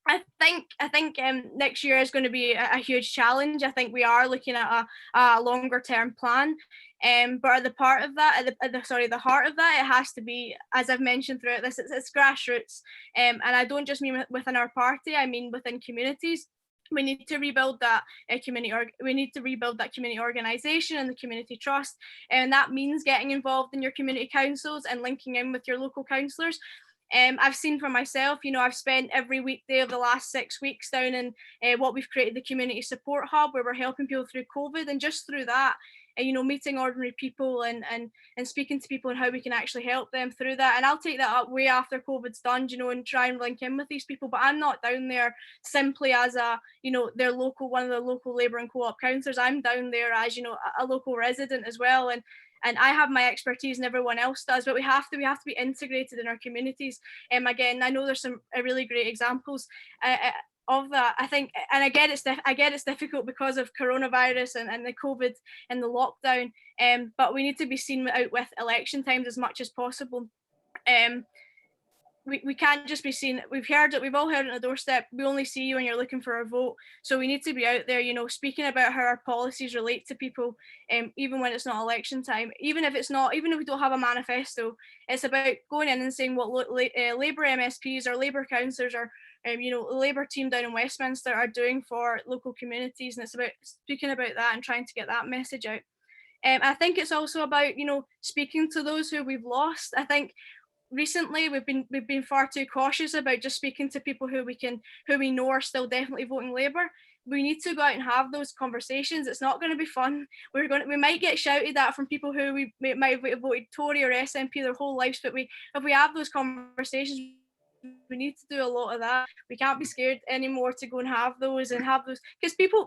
I think next year is going to be a huge challenge. I think we are looking at a longer term plan. But at the heart of that, it has to be, as I've mentioned throughout this, it's grassroots. And I don't just mean within our party, I mean within communities. We need to rebuild that community organisation and the community trust, and that means getting involved in your community councils and linking in with your local councillors. I've seen for myself, I've spent every weekday of the last 6 weeks down in what we've created, the Community Support Hub, where we're helping people through COVID, and just through that, meeting ordinary people and speaking to people and how we can actually help them through that. And I'll take that up way after COVID's done, and try and link in with these people. But I'm not down there simply as one of the local Labour and Co-op councillors. I'm down there as, a local resident as well. And I have my expertise and everyone else does, but we have to be integrated in our communities. Again, I know there's some really great examples of that. I think, and I get it's difficult because of coronavirus and the COVID and the lockdown. But we need to be seen out with election times as much as possible. We can't just be seen. We've all heard it on the doorstep. We only see you when you're looking for a vote. So we need to be out there, speaking about how our policies relate to people, even when it's not election time. Even if we don't have a manifesto, it's about going in and saying what Labour MSPs or Labour councillors or the Labour team down in Westminster are doing for local communities, and it's about speaking about that and trying to get that message out. I think it's also about, you know, speaking to those who we've lost. I think recently we've been far too cautious about just speaking to people who we know are still definitely voting Labour. We need to go out and have those conversations. It's not going to be fun. We might get shouted at from people who we might have voted Tory or SNP their whole lives, but if we have those conversations, we need to do a lot of that. We can't be scared anymore to go and have those because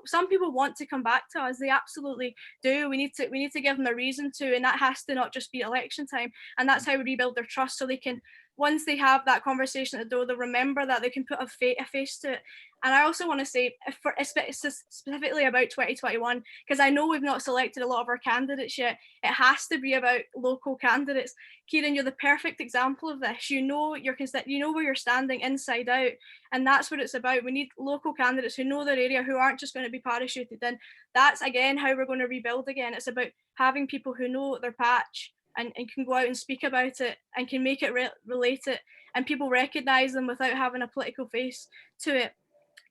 some people want to come back to us. They absolutely do. We need to give them a reason to, and that has to not just be election time. And that's how we rebuild their trust, so they can, once they have that conversation at the door, they'll remember that they can put a face to it. And I also want to say, specifically about 2021, because I know we've not selected a lot of our candidates yet, it has to be about local candidates. Kieran, you're the perfect example of this. You know where you're standing inside out, and that's what it's about. We need local candidates who know their area, who aren't just going to be parachuted in. That's, again, how we're going to rebuild again. It's about having people who know their patch and can go out and speak about it and can make it relate it, and people recognise them without having a political face to it.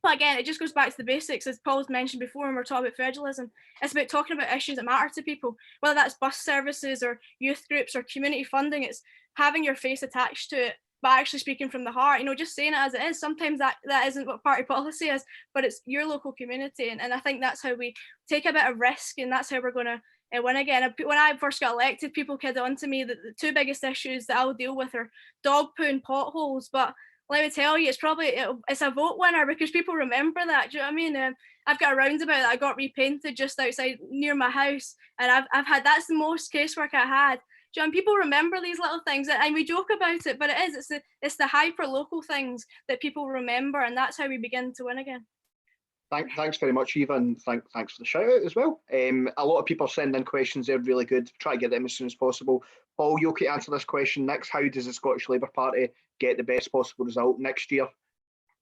But again, it just goes back to the basics, as Paul's mentioned before when we're talking about federalism. It's about talking about issues that matter to people, whether that's bus services or youth groups or community funding. It's having your face attached to it, but actually speaking from the heart, you know, just saying it as it is. Sometimes that isn't what party policy is, but it's your local community. And I think that's how we take a bit of risk, and that's how we're going to win again. When I first got elected, people kidded on to me that the two biggest issues that I'll deal with are dog poo and potholes. But let me tell you, it's a vote winner, because people remember that. Do you know what I mean? I've got a roundabout that I got repainted just outside near my house, and that's the most casework I had. Do you know, and people remember these little things, and we joke about it, but it's the hyper local things that people remember, and that's how we begin to win again. Thanks very much, Eva, and thanks for the shout out as well. A lot of people are sending questions. They're really good. Try to get them as soon as possible. Paul, you okay to answer this question next? How does the Scottish Labour Party get the best possible result next year?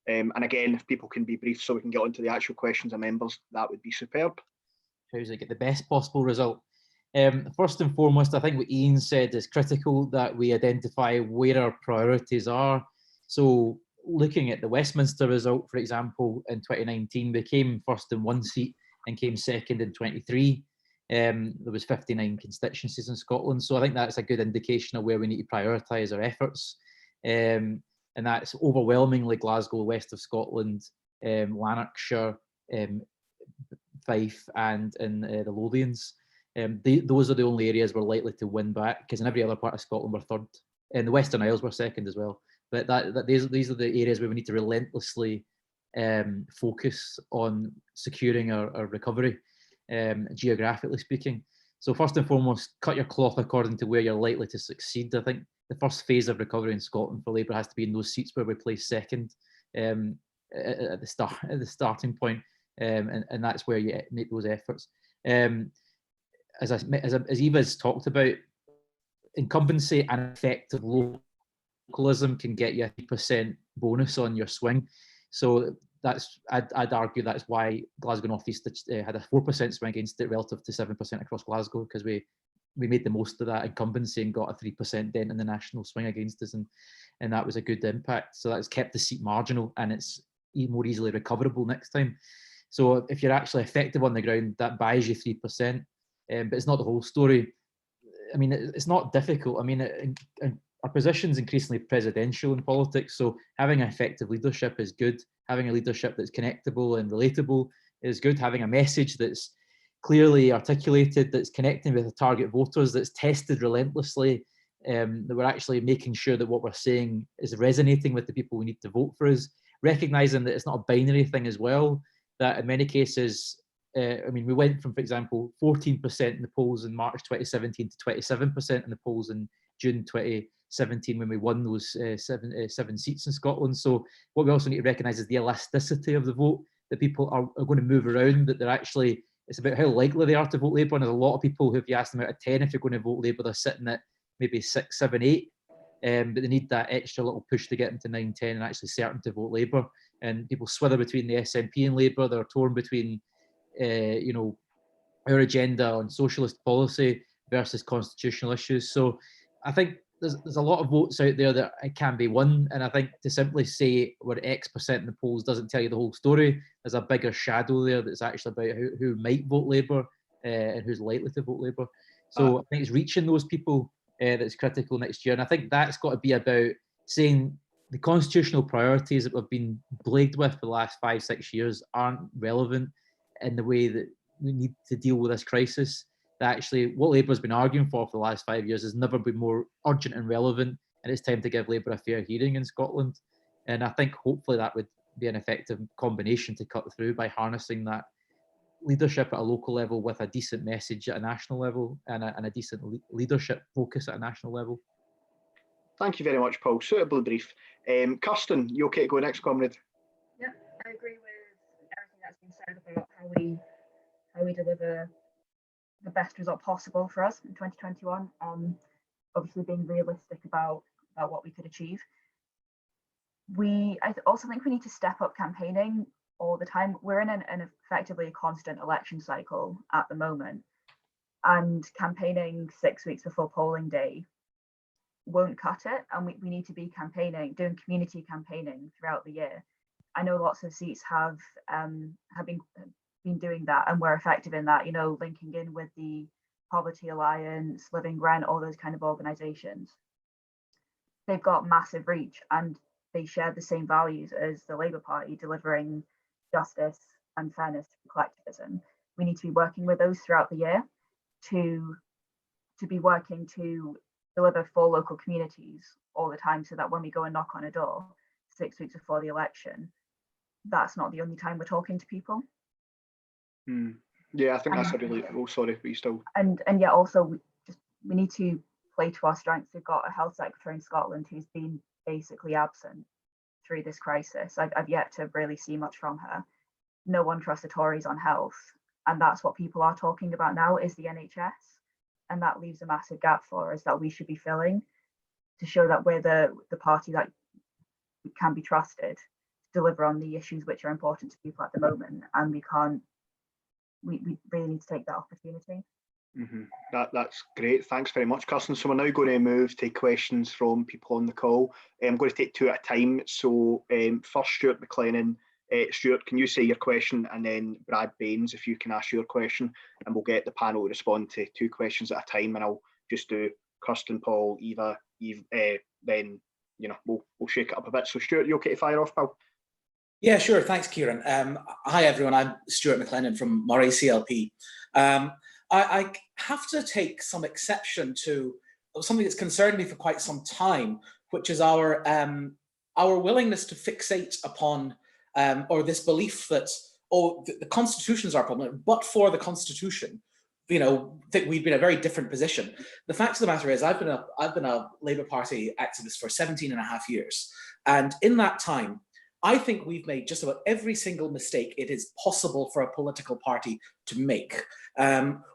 And again, if people can be brief so we can get on to the actual questions of members, that would be superb. How does it get the best possible result? First and foremost, I think what Ian said is critical, that we identify where our priorities are. So looking at the Westminster result, for example, in 2019, we came first in one seat and came second in 23. There was 59 constituencies in Scotland. So I think that's a good indication of where we need to prioritise our efforts. And that's overwhelmingly Glasgow, west of Scotland, Lanarkshire, Fife, and in the Lothians. Those are the only areas we're likely to win back, because in every other part of Scotland we're third. And the Western Isles were second as well. But these are the areas where we need to relentlessly focus on securing our recovery, geographically speaking. So first and foremost, cut your cloth according to where you're likely to succeed. I think the first phase of recovery in Scotland for Labour has to be in those seats where we place second at the starting point, and that's where you make those efforts. As Eva's talked about, incumbency and effective localism can get you a 3% bonus on your swing. So I'd argue that's why Glasgow North East had a 4% swing against it relative to 7% across Glasgow, because we made the most of that incumbency and got a 3% dent in the national swing against us, and that was a good impact. So that's kept the seat marginal, and it's more easily recoverable next time. So if you're actually effective on the ground, that buys you 3%, but it's not the whole story. I mean, it's not difficult. I mean, our position's increasingly presidential in politics, so having effective leadership is good. Having a leadership that's connectable and relatable is good. Having a message that's clearly articulated, that's connecting with the target voters, that's tested relentlessly, that we're actually making sure that what we're saying is resonating with the people we need to vote for us, recognising that it's not a binary thing as well, that in many cases, I mean, we went from, for example, 14% in the polls in March 2017 to 27% in the polls in June 2017 when we won those seven seats in Scotland. So what we also need to recognise is the elasticity of the vote, that people are going to move around, that they're actually, it's about how likely they are to vote Labour. And there's a lot of people who, if you ask them out of 10, if you're going to vote Labour, they're sitting at maybe 6, 7, 8. But they need that extra little push to get them to 9, 10 and actually certain to vote Labour. And people swither between the SNP and Labour. They're torn between, you know, our agenda on socialist policy versus constitutional issues. So I think there's a lot of votes out there that it can be won. And I think to simply say we're X% in the polls doesn't tell you the whole story. There's a bigger shadow there that's actually about who might vote Labour and who's likely to vote Labour. So I think it's reaching those people that's critical next year. And I think that's got to be about saying the constitutional priorities that we've been plagued with for the last 5-6 years aren't relevant in the way that we need to deal with this crisis. That actually what Labour's been arguing for the last 5 years has never been more urgent and relevant, and it's time to give Labour a fair hearing in Scotland. And I think hopefully that would be an effective combination to cut through by harnessing that leadership at a local level with a decent message at a national level and a decent leadership focus at a national level. Thank you very much, Paul. Suitably brief. Kirsten, you okay to go next, comrade? Yeah, I agree with everything that's been said about how we deliver the best result possible for us in 2021. Obviously being realistic about what we could achieve. I also think we need to step up campaigning all the time. We're in an effectively constant election cycle at the moment, and campaigning 6 weeks before polling day won't cut it, and we need to be doing community campaigning throughout the year. I know lots of seats have been doing that, and we're effective in that, linking in with the Poverty Alliance, Living Rent, all those kind of organizations. They've got massive reach, and they share the same values as the Labour Party, delivering justice and fairness and collectivism. We need to be working with those throughout the year to be working to deliver for local communities all the time, so that when we go and knock on a door 6 weeks before the election, that's not the only time we're talking to people. Yeah, I think that's a really, sorry, but you still. And yet also we need to play to our strengths. We've got a health secretary in Scotland who's been basically absent through this crisis. I've yet to really see much from her. No one trusts the Tories on health, and that's what people are talking about now, is the NHS, and that leaves a massive gap for us that we should be filling, to show that we're the party that can be trusted to deliver on the issues which are important to people at the moment, and we really need to take that opportunity. That's great. Thanks very much, Kirsten. So we're now going to move to questions from people on the call. I'm going to take two at a time. So first, Stuart McLennan. Stuart, can you say your question, and then Brad Baines, if you can ask your question, and we'll get the panel to respond to two questions at a time, and I'll just do Kirsten, Paul, Eva, then we'll shake it up a bit. So Stuart, you okay to fire off, pal? Yeah, sure. Thanks, Kieran. Hi, everyone. I'm Stuart McLennan from Moray CLP. I have to take some exception to something that's concerned me for quite some time, which is our willingness to fixate upon or this belief that the Constitution is our problem, but for the Constitution, think we'd be in a very different position. The fact of the matter is, I've been a Labour Party activist for 17 and a half years, and in that time, I think we've made just about every single mistake it is possible for a political party to make.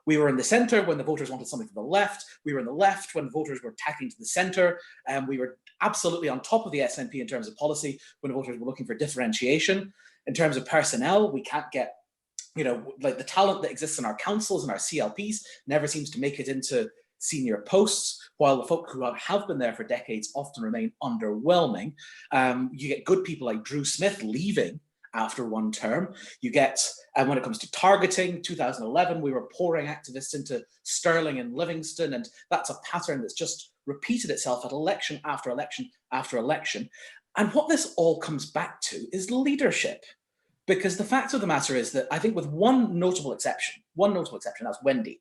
We were in the centre when the voters wanted something from the left. We were in the left when the voters were tacking to the centre. We were absolutely on top of the SNP in terms of policy when the voters were looking for differentiation. In terms of personnel, we can't get, like the talent that exists in our councils and our CLPs never seems to make it into senior posts, while the folk who have been there for decades often remain underwhelming. You get good people like Drew Smith leaving after one term. You get, when it comes to targeting, 2011, we were pouring activists into Stirling and Livingston, and that's a pattern that's just repeated itself at election after election after election. And what this all comes back to is leadership. Because the fact of the matter is that I think with one notable exception, that's Wendy,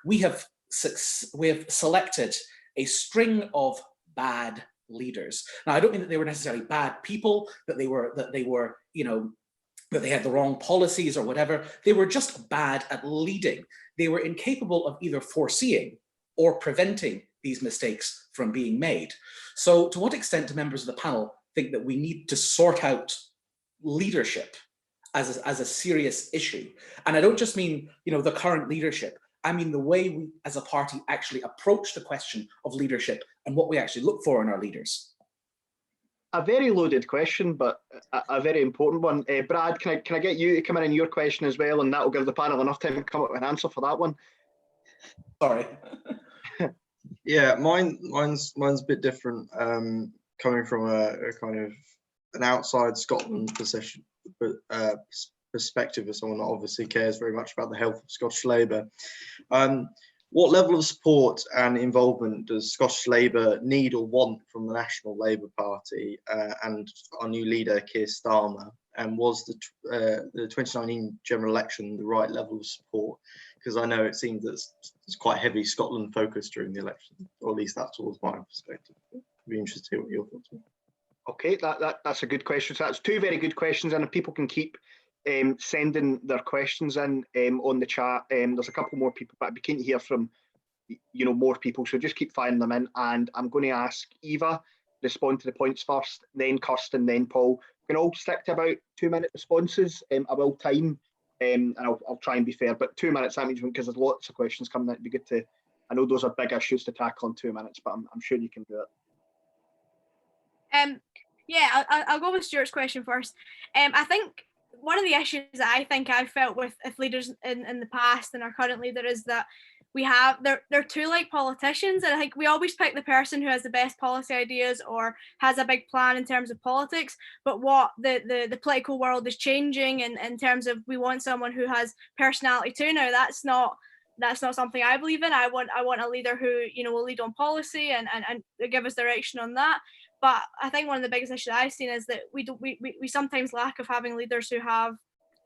we have selected a string of bad leaders. Now, I don't mean that they were necessarily bad people, that they had the wrong policies or whatever. They were just bad at leading. They were incapable of either foreseeing or preventing these mistakes from being made. So to what extent do members of the panel think that we need to sort out leadership as a serious issue? And I don't just mean, the current leadership. I mean the way we as a party actually approach the question of leadership and what we actually look for in our leaders. A very loaded question, but a very important one. Brad, can I get you to come in your question as well, and that will give the panel enough time to come up with an answer for that one? Sorry. Yeah, mine's a bit different. Coming from a kind of an outside Scotland perspective as someone that obviously cares very much about the health of Scottish Labour. What level of support and involvement does Scottish Labour need or want from the National Labour Party and our new leader, Keir Starmer? And was the 2019 general election the right level of support? Because I know it seems that it's quite heavy Scotland focused during the election, or at least that's always my perspective. I'd be interested to hear what your thoughts are. Okay, that's a good question. So that's two very good questions, and if people can keep sending their questions in on the chat. There's a couple more people, but I'd be keen to hear from more people. So just keep firing them in, and I'm going to ask Eva respond to the points first, then Kirsten, then Paul. We can all stick to about 2-minute responses. I will time, and I'll try and be fair. But 2 minutes, that means because there's lots of questions coming in, it'd be good to. I know those are big issues to tackle in 2 minutes, but I'm sure you can do it. Yeah, I'll go with Stuart's question first. I think one of the issues that I think I've felt with leaders in the past and our current leader is that they're too like politicians, and I think we always pick the person who has the best policy ideas or has a big plan in terms of politics. But what the political world is changing in terms of we want someone who has personality too. Now that's not something I believe in. I want a leader who will lead on policy and give us direction on that. But I think one of the biggest issues I've seen is that we sometimes lack of having leaders who have,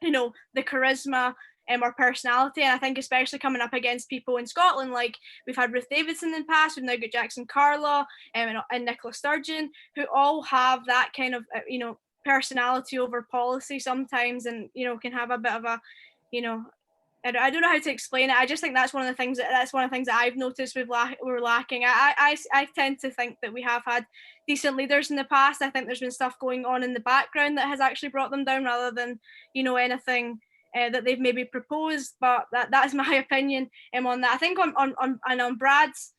the charisma or personality. And I think especially coming up against people in Scotland, like we've had Ruth Davidson in the past, we've now got Jackson Carlaw and Nicola Sturgeon, who all have that kind of, personality over policy sometimes, and, can have a bit of a, I don't know how to explain it. I just think that's one of the things that I've noticed we're lacking. I tend to think that we have had decent leaders in the past. I think there's been stuff going on in the background that has actually brought them down rather than, anything that they've maybe proposed. But that is my opinion on that. I think on Brad's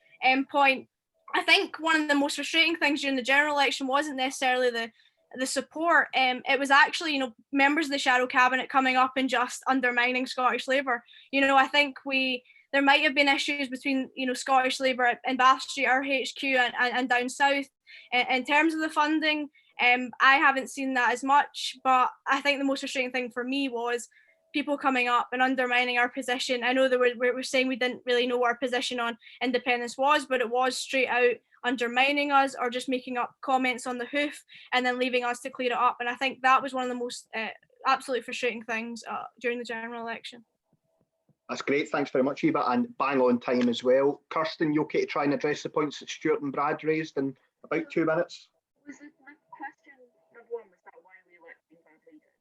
point, I think one of the most frustrating things during the general election wasn't necessarily the support. It was actually, members of the shadow cabinet coming up and just undermining Scottish Labour. I think there might have been issues between, Scottish Labour and Bath Street, our HQ, and down south in terms of the funding. I haven't seen that as much, but I think the most frustrating thing for me was people coming up and undermining our position. I know that we're saying we didn't really know what our position on independence was, but it was straight out undermining us or just making up comments on the hoof and then leaving us to clear it up. And I think that was one of the most absolutely frustrating things during the general election. That's great. Thanks very much, Eva, and bang on time as well. Kirsten, you okay to try and address the points that Stuart and Brad raised in about 2 minutes? Was it my question number one? Was that why we electing bad leaders?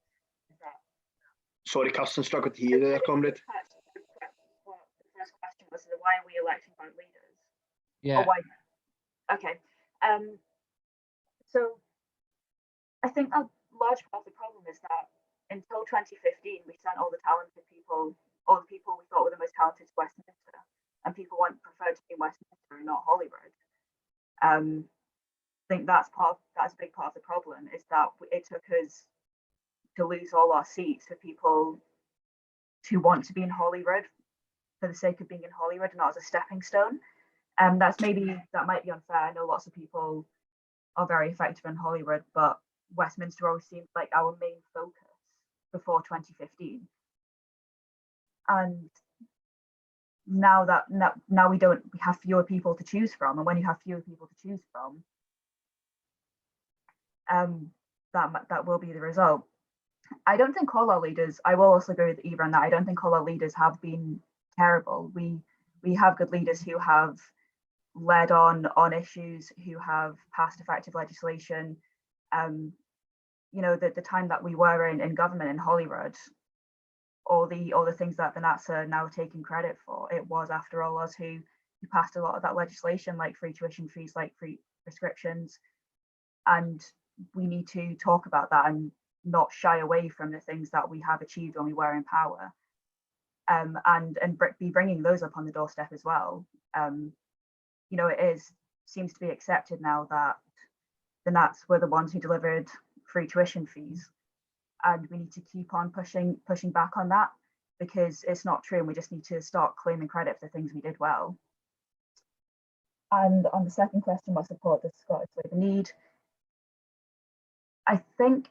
Is that? Sorry, Kirsten, struggled to hear you there, comrade. The first question was why are we electing bad leaders? Yeah. Or why? Okay. So I think a large part of the problem is that until 2015, we sent all the talented people, all the people we thought were the most talented to Westminster, and people preferred to be in Westminster and not Holyrood. I think that's a big part of the problem, is that it took us to lose all our seats for people to want to be in Holyrood for the sake of being in Holyrood and not as a stepping stone. That might be unfair. I know lots of people are very effective in Holyrood, but Westminster always seemed like our main focus before 2015. And now we have fewer people to choose from, and when you have fewer people to choose from, that will be the result. I don't think all our leaders. I will also agree with Eva on that. I don't think all our leaders have been terrible. We have good leaders who have led on issues, who have passed effective legislation. The time that we were in government in Holyrood, all the things that the Nats are now taking credit for, it was after all us who passed a lot of that legislation, like free tuition fees, like free prescriptions. And we need to talk about that and not shy away from the things that we have achieved when we were in power, and be bringing those up on the doorstep as well. It seems to be accepted now that the Nats were the ones who delivered free tuition fees, and we need to keep on pushing back on that, because it's not true, and we just need to start claiming credit for the things we did well. And on the second question, what support does Scottish Labour need? I think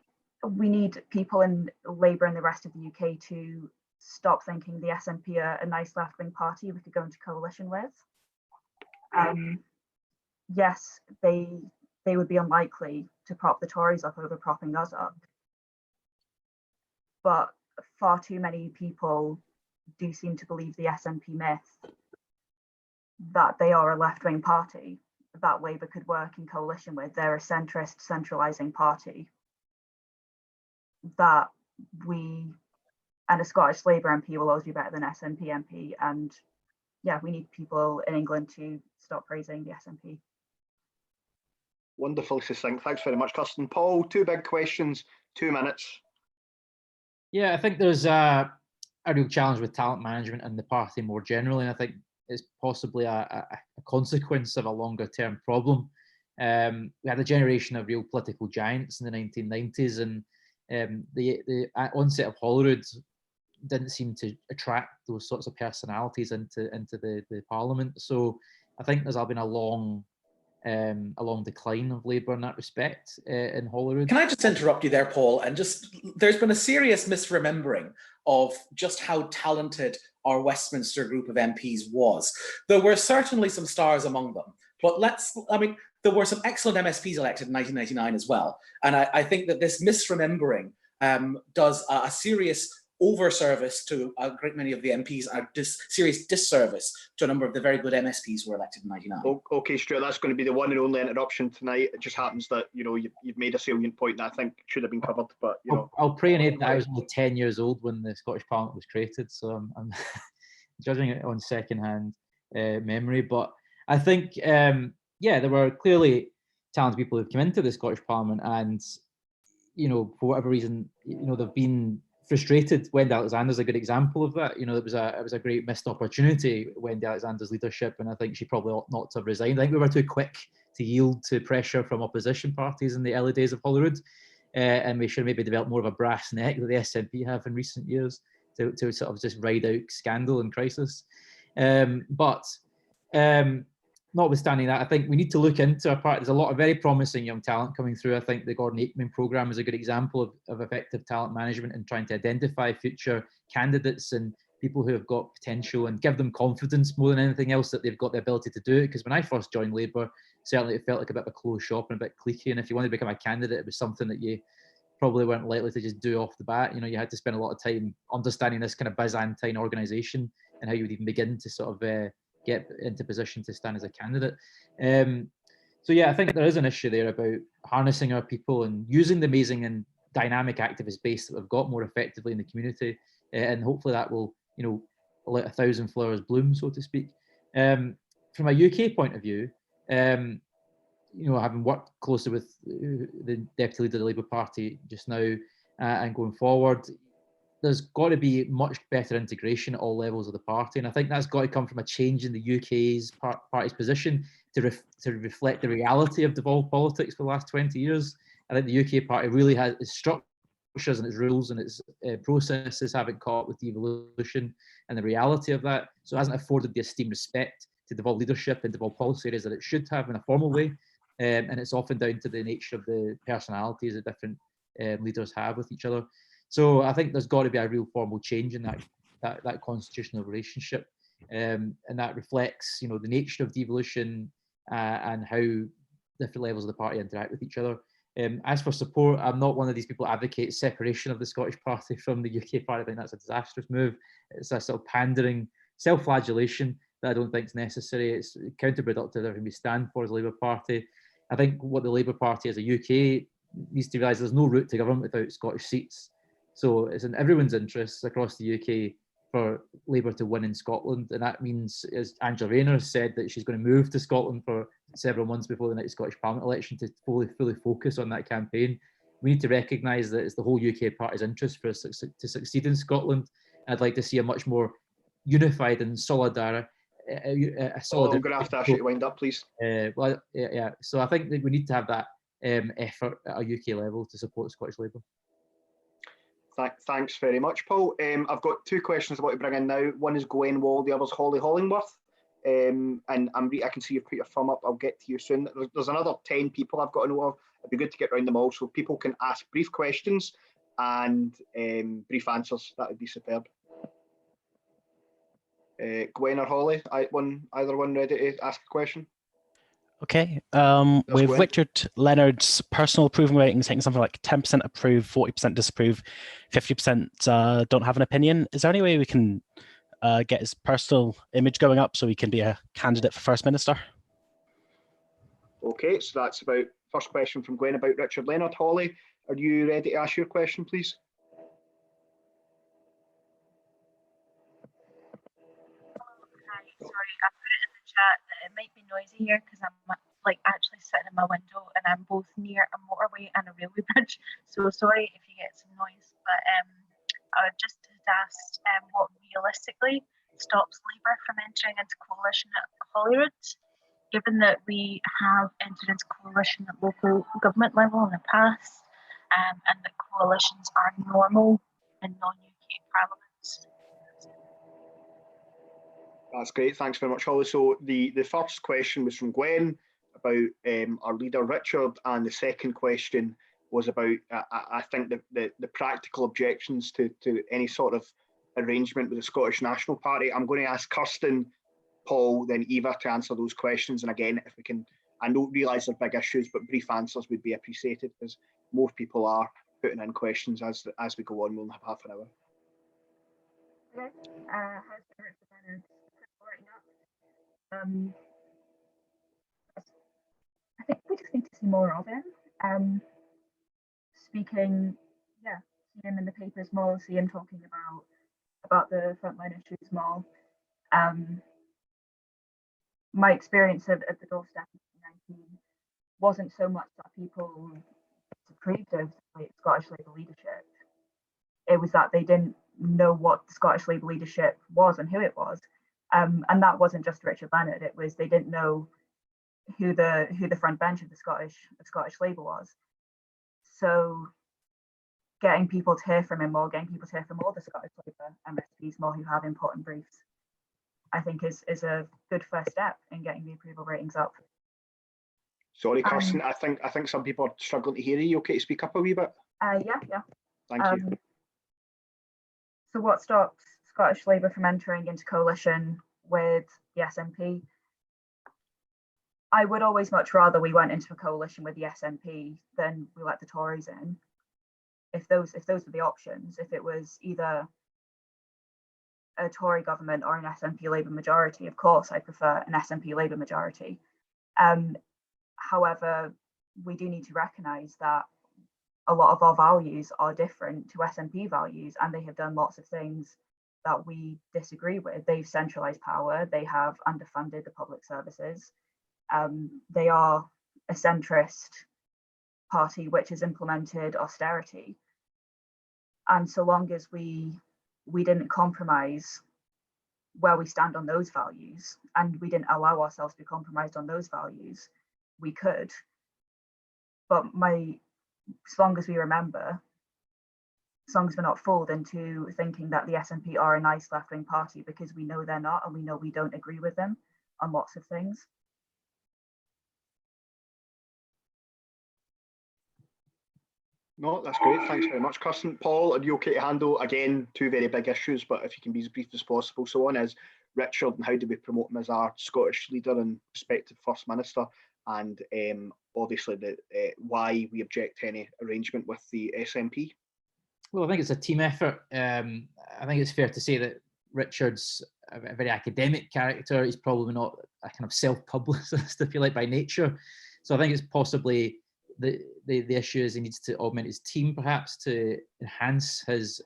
we need people in Labour and the rest of the UK to stop thinking the SNP are a nice left-wing party we could go into coalition with. Yes, they would be unlikely to prop the Tories up over propping us up, but far too many people do seem to believe the SNP myth that they are a left-wing party that Labour could work in coalition with. They're a centrist, centralising party that we and a Scottish Labour MP will always be better than SNP MP. And yeah, we need people in England to stop praising the SNP. Wonderfully succinct. Thanks very much, Kirsten. Paul, two big questions, 2 minutes. Yeah, I think there's a real challenge with talent management and the party more generally, and I think it's possibly a consequence of a longer term problem. We had a generation of real political giants in the 1990s, and the onset of Holyrood didn't seem to attract those sorts of personalities into the parliament. So I think there's been a long decline of Labour in that respect in Holyrood. Can I just interrupt you there, Paul? And there's been a serious misremembering of just how talented our Westminster group of MPs was. There were certainly some stars among them, but there were some excellent MSPs elected in 1999 as well. And I think that this misremembering does a serious over-service to a great many of the MPs, and a serious disservice to a number of the very good MSPs who were elected in 99. Okay, Stuart, that's going to be the one and only interruption tonight. It just happens that, you've made a salient point that I think should have been covered, but, I'll pray and aid that I was only 10 years old when the Scottish Parliament was created, so I'm judging it on second-hand memory. But I think, there were clearly talented people who've come into the Scottish Parliament, and, for whatever reason, they've been frustrated. Wendy Alexander's a good example of that. It was a great missed opportunity, Wendy Alexander's leadership, and I think she probably ought not to have resigned. I think we were too quick to yield to pressure from opposition parties in the early days of Holyrood, and we should maybe develop more of a brass neck that the SNP have in recent years to sort of just ride out scandal and crisis. Notwithstanding that, I think we need to look into our party. There's a lot of very promising young talent coming through. I think the Gordon Aikman programme is a good example of effective talent management and trying to identify future candidates and people who have got potential and give them confidence more than anything else that they've got the ability to do it. Because when I first joined Labour, certainly it felt like a bit of a closed shop and a bit cliquey. And if you wanted to become a candidate, it was something that you probably weren't likely to just do off the bat. You had to spend a lot of time understanding this kind of Byzantine organisation and how you would even begin to sort of get into position to stand as a candidate. So yeah, I think there is an issue there about harnessing our people and using the amazing and dynamic activist base that we've got more effectively in the community, and hopefully that will, let 1,000 flowers bloom, so to speak. From a UK point of view, having worked closely with the deputy leader of the Labour Party just now and going forward, there's got to be much better integration at all levels of the party. And I think that's got to come from a change in the UK's party's position to reflect the reality of devolved politics for the last 20 years. I think the UK party really has its structures and its rules and its processes haven't caught up with devolution and the reality of that. So it hasn't afforded the esteemed respect to devolved leadership and devolved policy areas that it should have in a formal way. And it's often down to the nature of the personalities that different leaders have with each other. So I think there's got to be a real formal change in that constitutional relationship, and that reflects, the nature of devolution and how different levels of the party interact with each other. As for support, I'm not one of these people that advocate separation of the Scottish Party from the UK Party. I think that's a disastrous move. It's a sort of pandering, self-flagellation that I don't think is necessary. It's counterproductive to everything we stand for as a Labour Party. I think what the Labour Party as a UK needs to realise, there's no route to government without Scottish seats. So it's in everyone's interests across the UK for Labour to win in Scotland. And that means, as Angela Rayner said, that she's going to move to Scotland for several months before the next Scottish Parliament election to fully focus on that campaign. We need to recognise that it's the whole UK party's interest for us to succeed in Scotland. I'd like to see a much more unified and solidary. I'm going to have to ask you to wind up, please. So I think that we need to have that effort at a UK level to support Scottish Labour. Thanks very much, Paul. I've got two questions I want to bring in now. One is Gwen Wall, the other is Holly Hollingworth. and I can see you've put your thumb up. I'll get to you soon. There's another 10 people I've got to know of. It'd be good to get around them all so people can ask brief questions and brief answers. That would be superb. Gwen or Holly, either one ready to ask a question? Okay. That's With Gwen. Richard Leonard's personal approval rating saying something like 10% approve, 40% disapprove, 50% don't have an opinion, is there any way we can get his personal image going up so he can be a candidate for First Minister? Okay, so that's about first question from Gwen about Richard Leonard. Holly, are you ready to ask your question, please? Sorry, I put it in the chat that it might be noisy here because I'm like actually sitting in my window and I'm both near a motorway and a railway bridge. So sorry if you get some noise, but I just asked what realistically stops Labour from entering into coalition at Holyrood, given that we have entered into coalition at local government level in the past, and that coalitions are normal in non-UK parliaments. That's great. Thanks very much, Holly. So the first question was from Gwen about our leader, Richard, and the second question was about, I think, the practical objections to any sort of arrangement with the Scottish National Party. I'm going to ask Kirsten, Paul, then Eva to answer those questions. And again, if we can, I don't realise they're big issues, but brief answers would be appreciated because most people are putting in questions as we go on. We'll have half an hour. Okay. How's the Leonard working up? I think we just need to see more of him. Speaking, see him in the papers more, see him talking about the frontline issues more. My experience of the doorstep in 2019 wasn't so much that people disapproved of the Scottish Labour leadership. It was that they didn't know what the Scottish Labour leadership was and who it was. And that wasn't just Richard Leonard. It was they didn't know who the front bench of Scottish Labour was. So getting people to hear from him more, getting people to hear from all the Scottish Labour MSPs more who have important briefs, I think is a good first step in getting the approval ratings up. Sorry, Kirsten, I think some people are struggling to hear you. Okay to speak up a wee bit? Yeah. Thank you. So what stops Scottish Labour from entering into coalition with the SNP? I would always much rather we went into a coalition with the SNP than we let the Tories in. If those were the options, if it was either a Tory government or an SNP Labour majority, of course I prefer an SNP Labour majority. However, we do need to recognise that a lot of our values are different to SNP values, and they have done lots of things that we disagree with. They've centralised power, they have underfunded the public services. They are a centrist party which has implemented austerity. And so long as we didn't compromise where we stand on those values, and we didn't allow ourselves to be compromised on those values, we could. But as long as we remember, as long as we're not fooled into thinking that the SNP are a nice left-wing party, because we know they're not, and we know we don't agree with them on lots of things. No, that's great. Thanks very much, Kirsten. Paul, are you okay to handle, again, two very big issues, but if you can be as brief as possible. So one is Richard, and how do we promote him as our Scottish leader and prospective First Minister? And obviously why we object to any arrangement with the SNP. Well, I think it's a team effort. I think it's fair to say that Richard's a very academic character. He's probably not a kind of self-publicist, if you like, by nature. So I think it's possibly the issue is he needs to augment his team, perhaps, to enhance his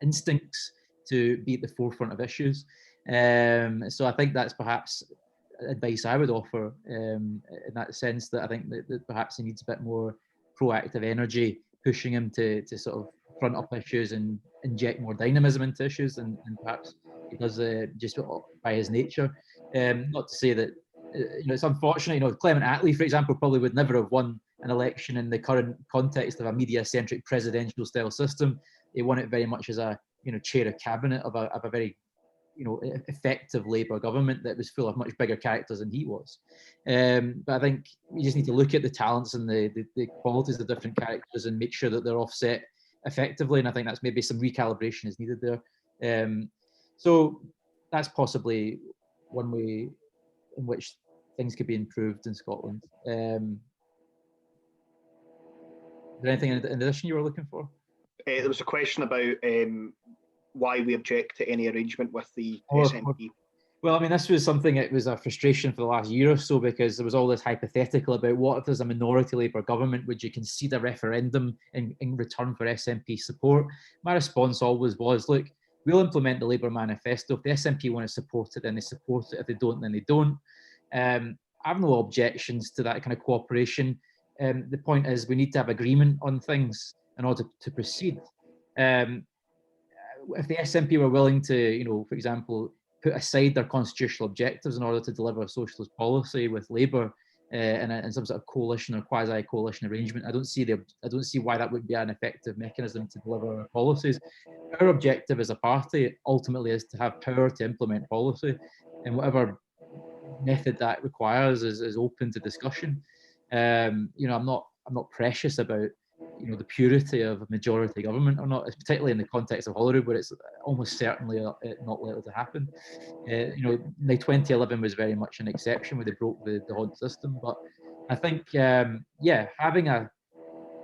instincts to be at the forefront of issues. So I think that's perhaps advice I would offer in that sense, that I think that perhaps he needs a bit more proactive energy, pushing him to sort of front up issues and inject more dynamism into issues, and perhaps he does just by his nature. Not to say that it's unfortunate. Clement Attlee, for example, probably would never have won an election in the current context of a media-centric presidential-style system. He won it very much as a chair of cabinet of a very effective Labour government that was full of much bigger characters than he was. But I think you just need to look at the talents and the qualities of different characters and make sure that they're offset effectively. And I think that's maybe some recalibration is needed there. So that's possibly one way in which things could be improved in Scotland. Is there anything in addition you were looking for? There was a question about why we object to any arrangement with the SNP. Well, I mean, this was something that was a frustration for the last year or so, because there was all this hypothetical about what if there's a minority Labour government, would you concede a referendum in return for SNP support? My response always was, look, we'll implement the Labour manifesto. If the SNP want to support it, then they support it. If they don't, then they don't. I have no objections to that kind of cooperation. The point is we need to have agreement on things in order to proceed. If the SNP were willing to, for example, put aside their constitutional objectives in order to deliver a socialist policy with Labour in some sort of coalition or quasi-coalition arrangement, I don't see why that would be an effective mechanism to deliver our policies. Our objective as a party ultimately is to have power to implement policy, and whatever method that requires is open to discussion. I'm not precious about the purity of a majority government or not, particularly in the context of Holyrood, where it's almost certainly not likely to happen. The 2011 was very much an exception where they broke the Hod system, but I think having a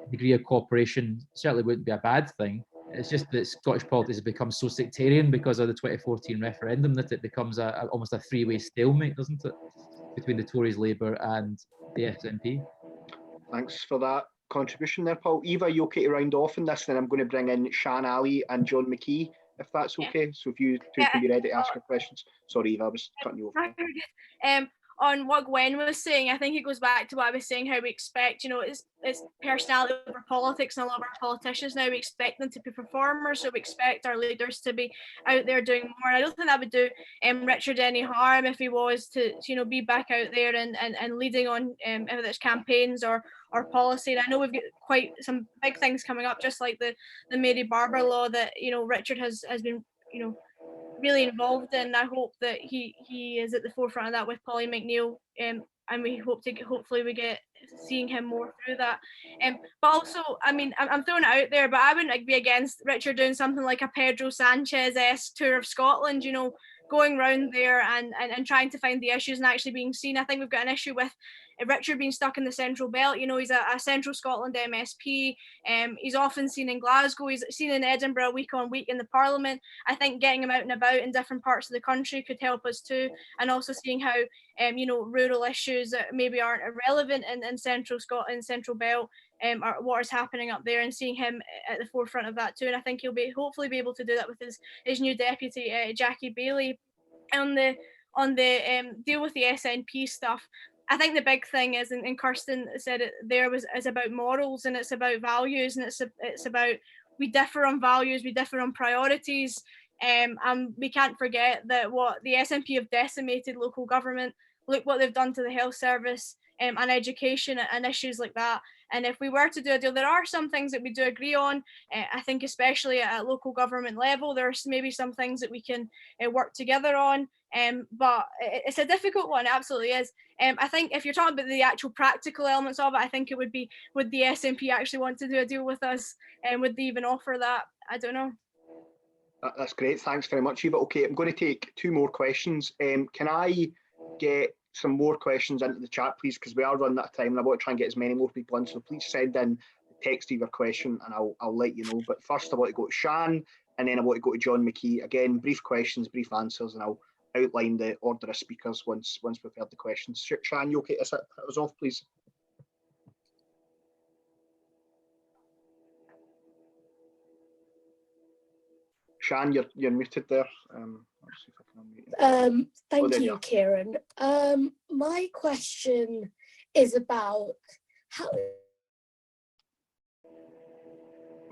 degree of cooperation certainly wouldn't be a bad thing. It's just that Scottish politics has become so sectarian because of the 2014 referendum that it becomes almost a three-way stalemate, doesn't it, between the Tories, Labour and the SNP. Thanks for that contribution there, Paul. Eva, you okay to round off on this? Then I'm going to bring in Shan Ali and John McKee, if that's okay. So if you two can be ready to ask your questions. Sorry, Eva, I was cutting you off. On what Gwen was saying, I think it goes back to what I was saying, how we expect, it's personality over politics, and a lot of our politicians now, we expect them to be performers, so we expect our leaders to be out there doing more. I don't think that would do Richard any harm if he was to be back out there and leading on whether it's campaigns or policy. And I know we've got quite some big things coming up, just like the Mary Barber law that Richard has been really involved in. I hope that he is at the forefront of that with Polly McNeill, and we hopefully we get seeing him more through that. But also, I mean, I'm throwing it out there, but I wouldn't be against Richard doing something like a Pedro Sanchez-esque tour of Scotland, going around there and trying to find the issues and actually being seen. I think we've got an issue with Richard being stuck in the Central Belt. He's a Central Scotland MSP. He's often seen in Glasgow. He's seen in Edinburgh week on week in the Parliament. I think getting him out and about in different parts of the country could help us too. And also seeing how, rural issues that maybe aren't irrelevant in Central Scotland, Central Belt, or what is happening up there, and seeing him at the forefront of that too. And I think he'll hopefully be able to do that with his new deputy, Jackie Bailey. On the deal with the SNP stuff, I think the big thing is, and Kirsten said it there, is about morals, and it's about values, and it's about, we differ on values, we differ on priorities, and we can't forget that what the SNP have decimated local government. Look what they've done to the health service and education and issues like that. And if we were to do a deal, there are some things that we do agree on. I think especially at local government level, there's maybe some things that we can work together on. But it's a difficult one, it absolutely is. I think if you're talking about the actual practical elements of it, I think it would be, would the SNP actually want to do a deal with us? And would they even offer that? I don't know. That's great. Thanks very much, Eva. Okay, I'm going to take two more questions. Can I get some more questions into the chat, please, because we are running out of time and I want to try and get as many more people in, so please send in the text of your question and I'll let you know. But first I want to go to Shan, and then I want to go to John McKee. Again, brief questions, brief answers, and I'll outline the order of speakers once we've heard the questions. Shan, you okay to set us off, please? Shan, you're muted there. Let's see if I can unmute you. Thank you, Kieran. My question is about how.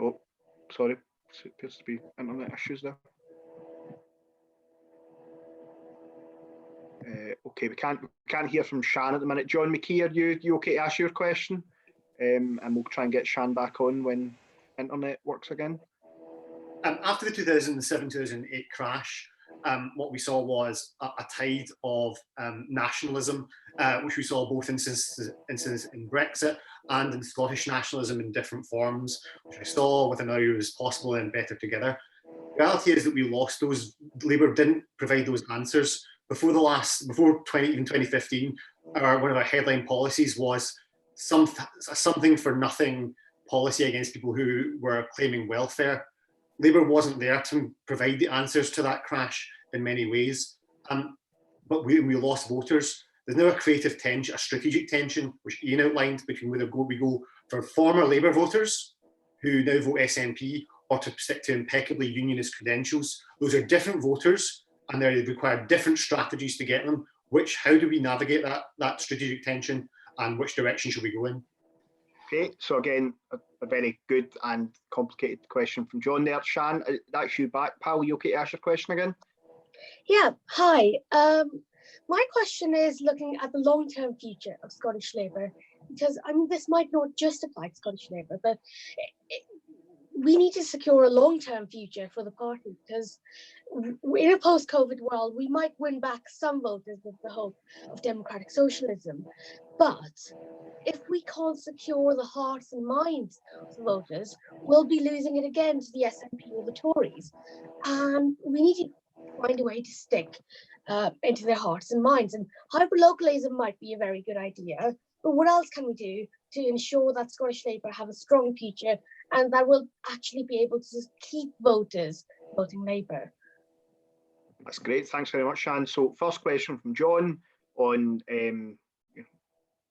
Oh, sorry. It appears to be internet issues there. Okay, we can't hear from Shan at the minute. John McKee, are you okay to ask your question? And we'll try and get Shan back on when internet works again. After the 2007-2008 crash, what we saw was a tide of nationalism, which we saw both instances in Brexit and in Scottish nationalism in different forms, which we saw with an "Now is possible and better together." The reality is that we lost those. Labour didn't provide those answers before 2015. One of our headline policies was something for nothing policy against people who were claiming welfare. Labour wasn't there to provide the answers to that crash in many ways, but we lost voters. There's now a creative tension, a strategic tension, which Ian outlined, between whether we go for former Labour voters who now vote SNP or to stick to impeccably unionist credentials. Those are different voters, and they require different strategies to get them. How do we navigate that strategic tension, and which direction should we go in? Great. So again, a very good and complicated question from John there. Shan, that's you back, pal. You okay to ask your question again? Yeah, hi. My question is looking at the long-term future of Scottish Labour, because I mean, this might not just apply to Scottish Labour, but we need to secure a long-term future for the party, because in a post-COVID world, we might win back some voters with the hope of democratic socialism. But if we can't secure the hearts and minds of the voters, we'll be losing it again to the SNP or the Tories. And we need to find a way to stick into their hearts and minds. And hyperlocalism might be a very good idea, but what else can we do to ensure that Scottish Labour have a strong future and that we'll actually be able to keep voters voting Labour? That's great. Thanks very much, Shan. So first question from John on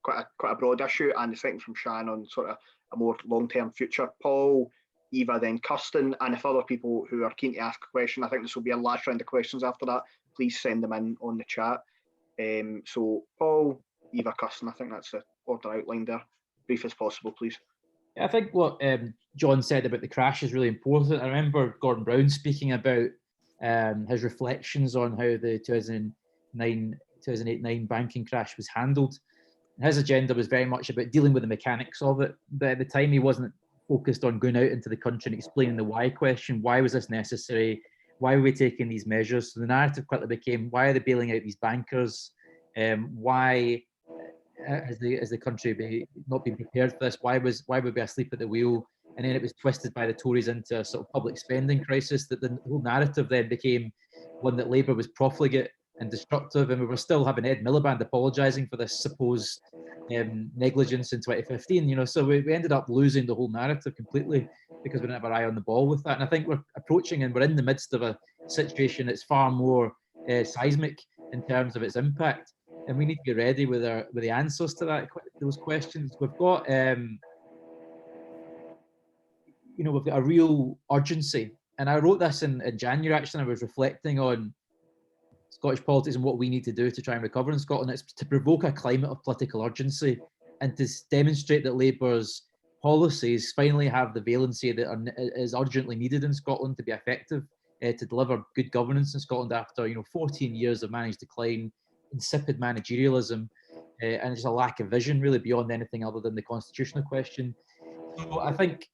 quite a broad issue, and the second from Shan on sort of a more long-term future. Paul, Eva, then Kirsten, and if other people who are keen to ask a question, I think this will be a last round of questions after that, please send them in on the chat. So Paul, Eva, Kirsten, I think that's the order outlined there. Brief as possible, please. I think what John said about the crash is really important. I remember Gordon Brown speaking about his reflections on how the 2008-9 banking crash was handled. His agenda was very much about dealing with the mechanics of it, but at the time he wasn't focused on going out into the country and explaining the why question. Why was this necessary? Why were we taking these measures? So the narrative quickly became, why are they bailing out these bankers? Why has the country not been prepared for this? Why were we asleep at the wheel? And then it was twisted by the Tories into a sort of public spending crisis, that the whole narrative then became one that Labour was profligate and destructive, and we were still having Ed Miliband apologising for this supposed negligence in 2015. So we ended up losing the whole narrative completely because we didn't have our eye on the ball with that. And I think we're approaching, and we're in the midst of a situation that's far more seismic in terms of its impact, and we need to be ready with the answers to those questions. We've got we've got a real urgency, and I wrote this in January. Actually, I was reflecting on Scottish politics and what we need to do to try and recover in Scotland. It's to provoke a climate of political urgency and to demonstrate that Labour's policies finally have the valency that is urgently needed in Scotland to be effective, to deliver good governance in Scotland after 14 years of managed decline, insipid managerialism, and just a lack of vision really beyond anything other than the constitutional question. So I think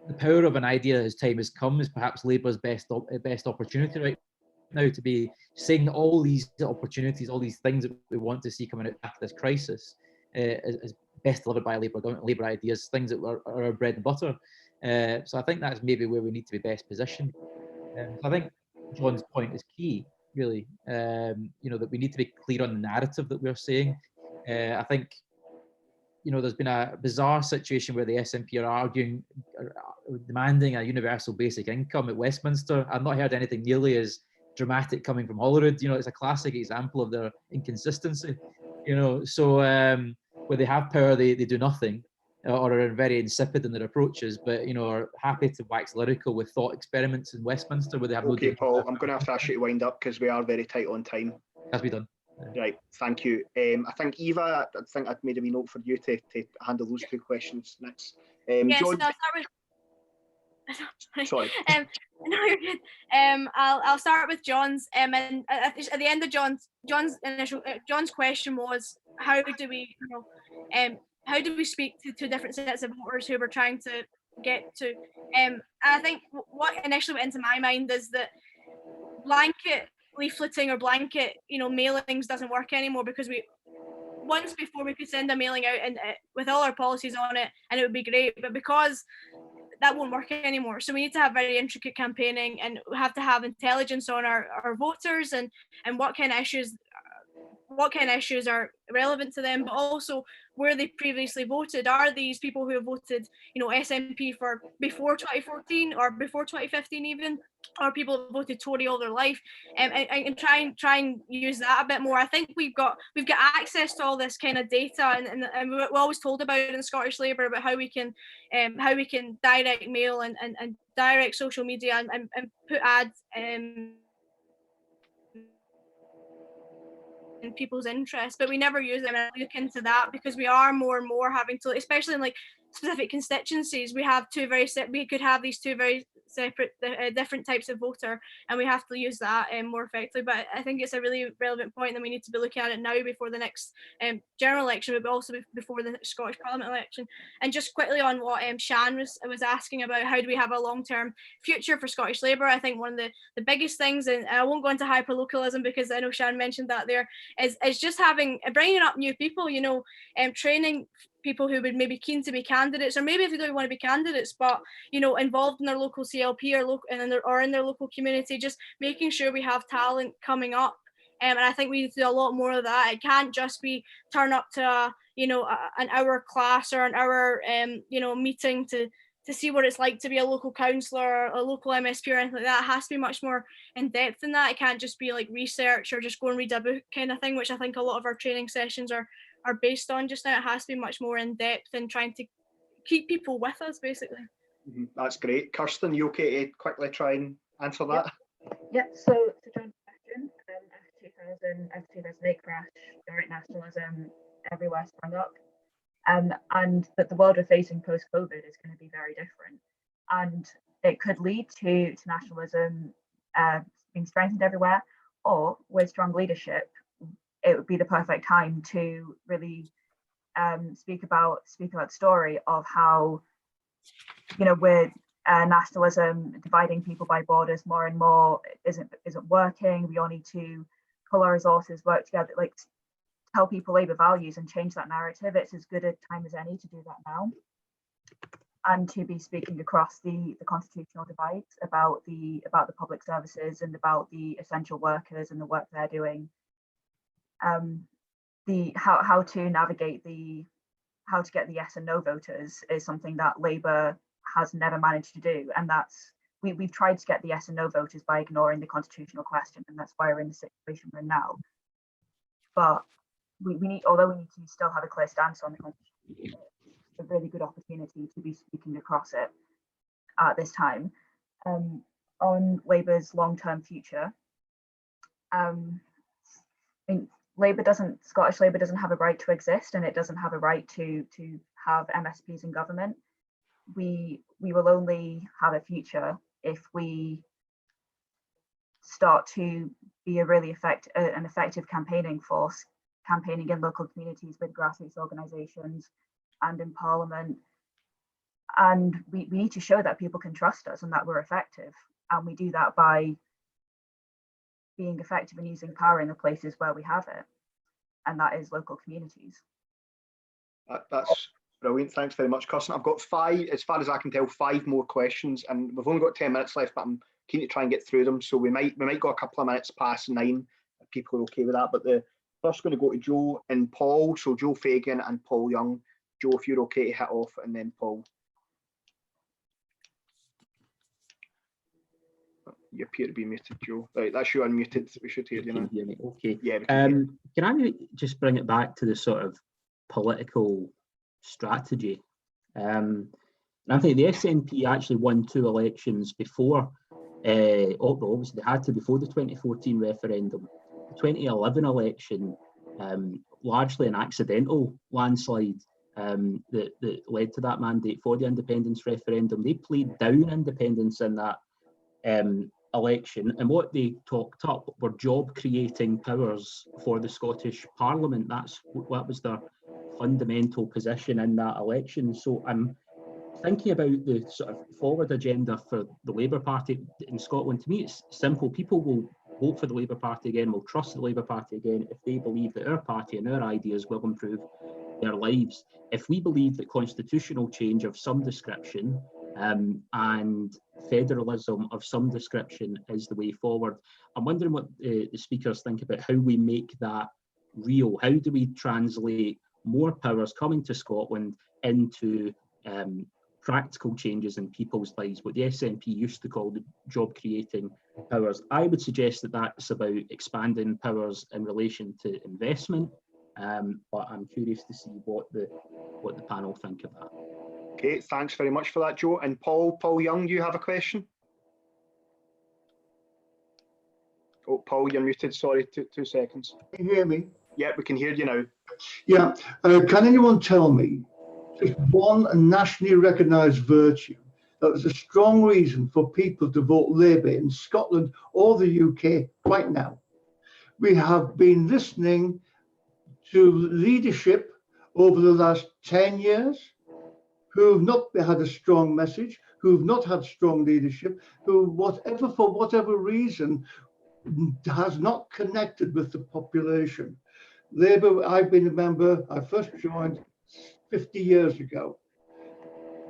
the power of an idea as time has come is perhaps Labour's best opportunity right now to be saying that all these opportunities, all these things that we want to see coming out after this crisis is best delivered by Labour government, Labour ideas, things that are our bread and butter. So I think that's maybe where we need to be best positioned. So I think John's point is key, really, that we need to be clear on the narrative that we're saying. I think there's been a bizarre situation where the SNP are demanding a universal basic income at Westminster. I've not heard anything nearly as dramatic coming from Holyrood. It's a classic example of their inconsistency. So where they have power, they do nothing, or are very insipid in their approaches, but are happy to wax lyrical with thought experiments in Westminster where they have okay, Paul, I'm going to have to ask you to wind up because we are very tight on time. Has been done. Right, thank you. I think Eva, I think I'd made a wee note for you to handle those two questions next. Yes, John, I'll start with. Sorry. No, you're good. I'll start with John's. And at the end of John's question was, how do we speak to different sets of voters who were trying to get to. And I think what initially went into my mind is that blanket leafleting or blanket, mailings doesn't work anymore, because once before we could send a mailing out and with all our policies on it, and it would be great, but because that won't work anymore. So we need to have very intricate campaigning, and we have to have intelligence on our voters and what kind of issues are relevant to them, but also where they previously voted. Are these people who have voted, SNP for before 2014 or before 2015 even, or people who voted Tory all their life, and try and use that a bit more. I think we've got access to all this kind of data, and we're always told about it in Scottish Labour about how we can direct mail and direct social media and put ads in people's interests, but we never use them. And look into that, because we are more and more having to, especially in like specific constituencies, we could have these two very separate different types of voter, and we have to use that more effectively. But I think it's a really relevant point, and we need to be looking at it now before the next general election, but also before the Scottish Parliament election. And just quickly on what Shan was asking about, how do we have a long-term future for Scottish Labour? I think one of the biggest things, and I won't go into hyperlocalism because I know Shan mentioned that there, is just bringing up new people, training people who would maybe keen to be candidates, or maybe if they don't want to be candidates, but involved in their local CLP or in their local community, just making sure we have talent coming up. And I think we need to do a lot more of that. It can't just be turn up to an hour class or an hour meeting to see what it's like to be a local councillor, a local MSP or anything like that. It has to be much more in depth than that. It can't just be like research or just go and read a book kind of thing, which I think a lot of our training sessions are based on just now. It has to be much more in depth and trying to keep people with us, basically. That's great. Kirsten, you okay to quickly try and answer that? Yep. So to John's question, after 2008 crash, direct nationalism everywhere sprung up. And that the world we're facing post-COVID is going to be very different. And it could lead to nationalism being strengthened everywhere, or with strong leadership, it would be the perfect time to really speak about the story of how, with nationalism dividing people by borders more and more isn't working. We all need to pull our resources, work together, like tell people Labour values and change that narrative. It's as good a time as any to do that now, and to be speaking across the constitutional divides about the public services and about the essential workers and the work they're doing. How to navigate how to get the yes and no voters is something that Labour has never managed to do, and that's we've tried to get the yes and no voters by ignoring the constitutional question, and that's why we're in the situation we're in now. But we need to still have a clear stance on the constitution. It's a really good opportunity to be speaking across it at this time. On Labour's long-term future, Scottish Labour doesn't have a right to exist, and it doesn't have a right to have MSPs in government. We will only have a future if we start to be a really an effective campaigning force, campaigning in local communities with grassroots organisations and in Parliament. And we need to show that people can trust us and that we're effective. And we do that by being effective and using power in the places where we have it. And that is local communities. That's brilliant. Thanks very much, Kirsten. I've got as far as I can tell, 5 more questions, and we've only got 10 minutes left, but I'm keen to try and get through them. So we might go a couple of minutes past 9 if people are okay with that. But the first going to go to Joe and Paul. So Joe Fagan and Paul Young. Joe, if you're okay to hit off, and then Paul. You appear to be muted, Joe. Right, that's you unmuted. We should hear you now. Hear me? Okay. Yeah. Can I just bring it back to the sort of political strategy? And I think the SNP actually won 2 elections before. Obviously, they had to before the 2014 referendum. The 2011 election, largely an accidental landslide that led to that mandate for the independence referendum. They played down independence in that election, and what they talked up were job-creating powers for the Scottish Parliament. That was their fundamental position in that election. So I'm thinking about the sort of forward agenda for the Labour Party in Scotland, to me it's simple. People will vote for the Labour Party again, will trust the Labour Party again if they believe that our party and our ideas will improve their lives. If we believe that constitutional change of some description and federalism of some description is the way forward, I'm wondering what the speakers think about how we make that real. How do we translate more powers coming to Scotland into practical changes in people's lives, what the SNP used to call the job creating powers? I would suggest that that's about expanding powers in relation to investment, but I'm curious to see what the panel think of that. Okay, thanks very much for that, Joe. And Paul Young, you have a question? Oh, Paul, you're muted. Sorry, 2 seconds. Can you hear me? Yeah, we can hear you now. Yeah. Can anyone tell me just one nationally recognised virtue that was a strong reason for people to vote Labour in Scotland or the UK right now? We have been listening to leadership over the last 10 years who have not had a strong message, who have not had strong leadership, who, for whatever reason, has not connected with the population. Labour, I've been a member, I first joined 50 years ago.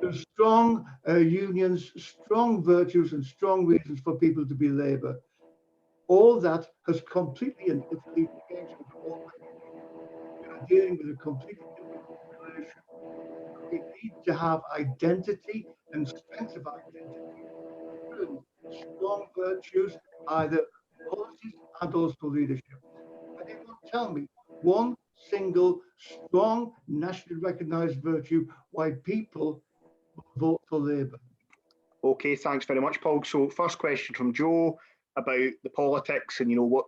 There's strong unions, strong virtues and strong reasons for people to be Labour. All that has completely and utterly changed. We are dealing with a completely different population. We need to have identity and strength of identity. Strong virtues, either policies and also leadership. Can anyone tell me one single strong nationally recognised virtue why people vote for Labour? Okay, thanks very much, Paul. So first question from Joe about the politics and what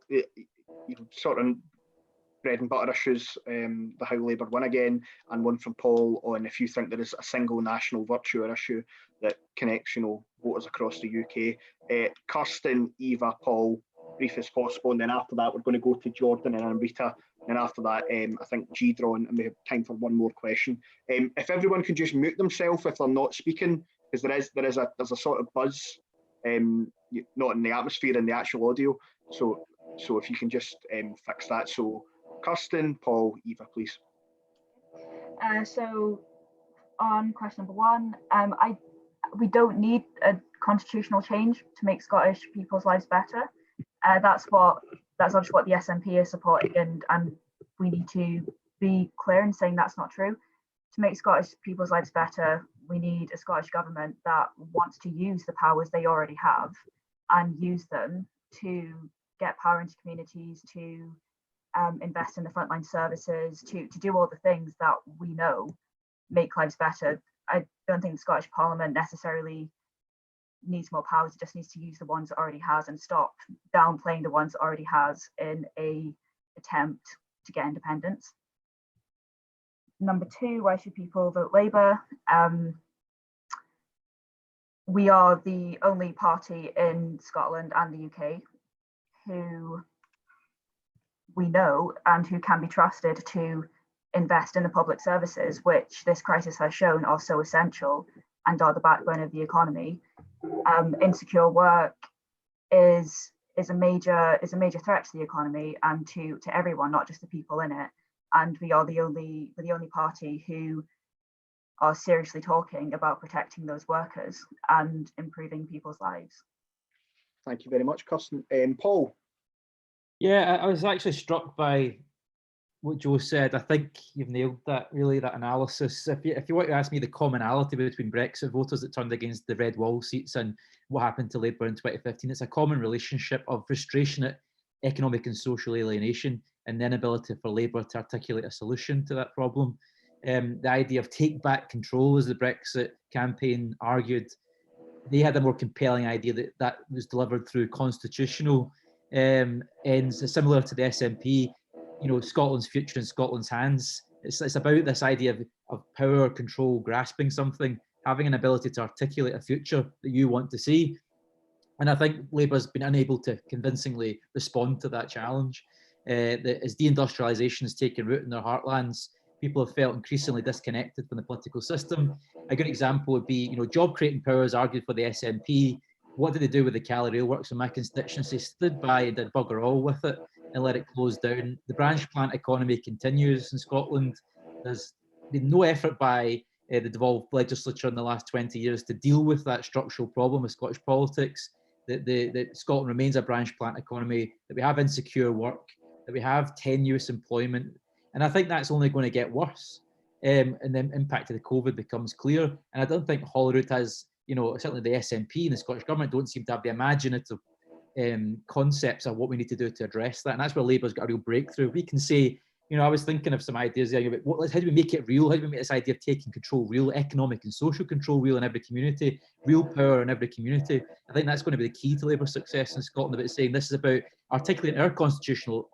sort of bread and butter issues, the how Labour win again, and one from Paul on if you think there is a single national virtue or issue that connects voters across the UK. Kirsten, Eva, Paul, brief as possible, and then after that we're going to go to Jordan and Rita, and after that I think Gidron, and we have time for one more question. If everyone can just mute themselves if they're not speaking, because there's a sort of buzz, not in the atmosphere, in the actual audio. So if you can just fix that. So Kirsten, Paul, Eva, please. So on question number one, we don't need a constitutional change to make Scottish people's lives better. That's obviously what the SNP is supporting, and we need to be clear in saying that's not true. To make Scottish people's lives better, we need a Scottish government that wants to use the powers they already have and use them to get power into communities, to invest in the frontline services, to do all the things that we know make lives better. I don't think the Scottish Parliament necessarily needs more powers. It just needs to use the ones it already has and stop downplaying the ones it already has in a attempt to get independence. Number two, why should people vote Labour? We are the only party in Scotland and the UK who we know and who can be trusted to invest in the public services, which this crisis has shown are so essential and are the backbone of the economy. Insecure work is a major threat to the economy and to everyone, not just the people in it. And we are the only party who are seriously talking about protecting those workers and improving people's lives. Thank you very much, Kirsten. Paul. Yeah, I was actually struck by what Joe said. I think you've nailed that, really, that analysis. If you want to ask me the commonality between Brexit voters that turned against the Red Wall seats and what happened to Labour in 2015, it's a common relationship of frustration at economic and social alienation and the inability for Labour to articulate a solution to that problem. The idea of take back control, as the Brexit campaign argued, they had a more compelling idea that was delivered through constitutional ends, similar to the SNP. Scotland's future in Scotland's hands. It's about this idea of power, control, grasping something, having an ability to articulate a future that you want to see. And I think Labour's been unable to convincingly respond to that challenge. As deindustrialisation has taken root in their heartlands, People have felt increasingly disconnected from the political system. A good example would be, job creating powers argued for the SNP. What did they do with the Cali Rail Works in my constituency? Stood by and did bugger all with it and let it close down. The branch plant economy continues in Scotland. There's been no effort by the devolved legislature in the last 20 years to deal with that structural problem of Scottish politics, that Scotland remains a branch plant economy, that we have insecure work, that we have tenuous employment. And I think that's only going to get worse. And the impact of the COVID becomes clear. And I don't think Holyrood has, certainly the SNP and the Scottish Government don't seem to have the imaginative concepts of what we need to do to address that. And that's where Labour's got a real breakthrough. We can say, I was thinking of some ideas there about how do we make it real? How do we make this idea of taking control real, economic and social control real in every community, real power in every community? I think that's going to be the key to Labour's success in Scotland, about saying this is about articulating our constitutional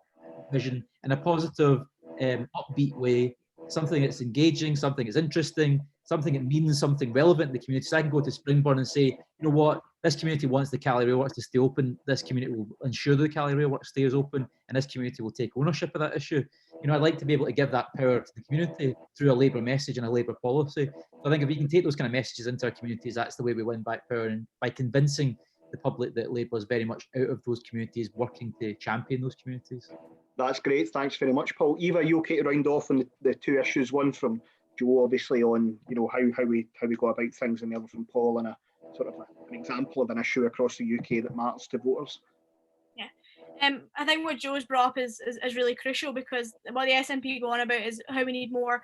vision in a positive, upbeat way, something that's engaging, something that's interesting, something that means something relevant in the community. So I can go to Springburn and say, you know what, this community wants the Cali Railworks to stay open. This community will ensure the Cali Railworks stays open, and this community will take ownership of that issue. I'd like to be able to give that power to the community through a Labour message and a Labour policy. So I think if we can take those kind of messages into our communities, that's the way we win back power, and by convincing the public that Labour is very much out of those communities, working to champion those communities. That's great. Thanks very much, Paul. Eva, you okay to round off on the two issues? One from Joe, obviously, on how we go about things, and the other from Paul, and a sort of an example of an issue across the UK that matters to voters. I think what Joe's brought up is really crucial, because what the SNP go on about is how we need more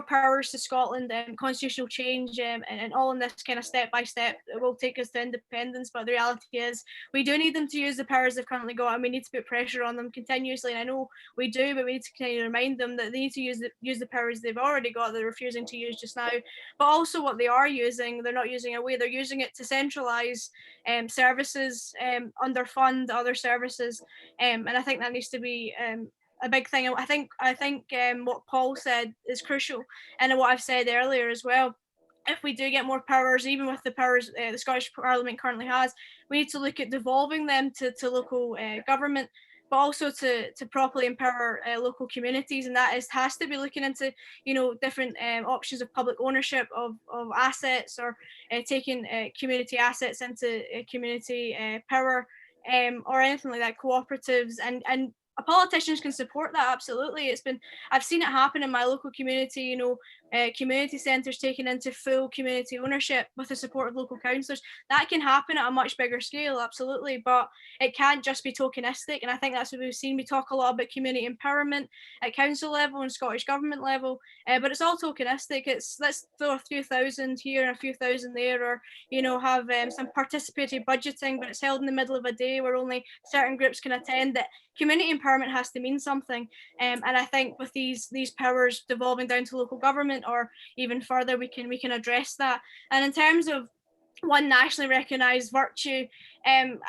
powers to Scotland, and constitutional change, and all in this kind of step by step that will take us to independence. But the reality is we do need them to use the powers they've currently got, and we need to put pressure on them continuously. And I know we do, but we need to kind of remind them that they need to use the powers they've already got, that they're refusing to use just now. But also what they are using, they're not using away, they're using it to centralise services, underfund other services. And I think that needs to be a big thing. I think what Paul said is crucial, and what I've said earlier as well. If we do get more powers, even with the powers the Scottish Parliament currently has, we need to look at devolving them to local government, but also to properly empower local communities. And that has to be looking into different options of public ownership of assets, or taking community assets into community power. Or anything like that, cooperatives, and politicians can support that, absolutely. I've seen it happen in my local community, community centres taken into full community ownership with the support of local councillors. That can happen at a much bigger scale, absolutely, but it can't just be tokenistic. And I think that's what we've seen. We talk a lot about community empowerment at council level and Scottish government level, but it's all tokenistic. It's let's throw a few thousand here and a few thousand there, or have some participatory budgeting, but it's held in the middle of a day where only certain groups can attend. That community empowerment has to mean something, and I think with these powers devolving down to local government, or even further, we can address that. And in terms of one nationally recognised virtue, the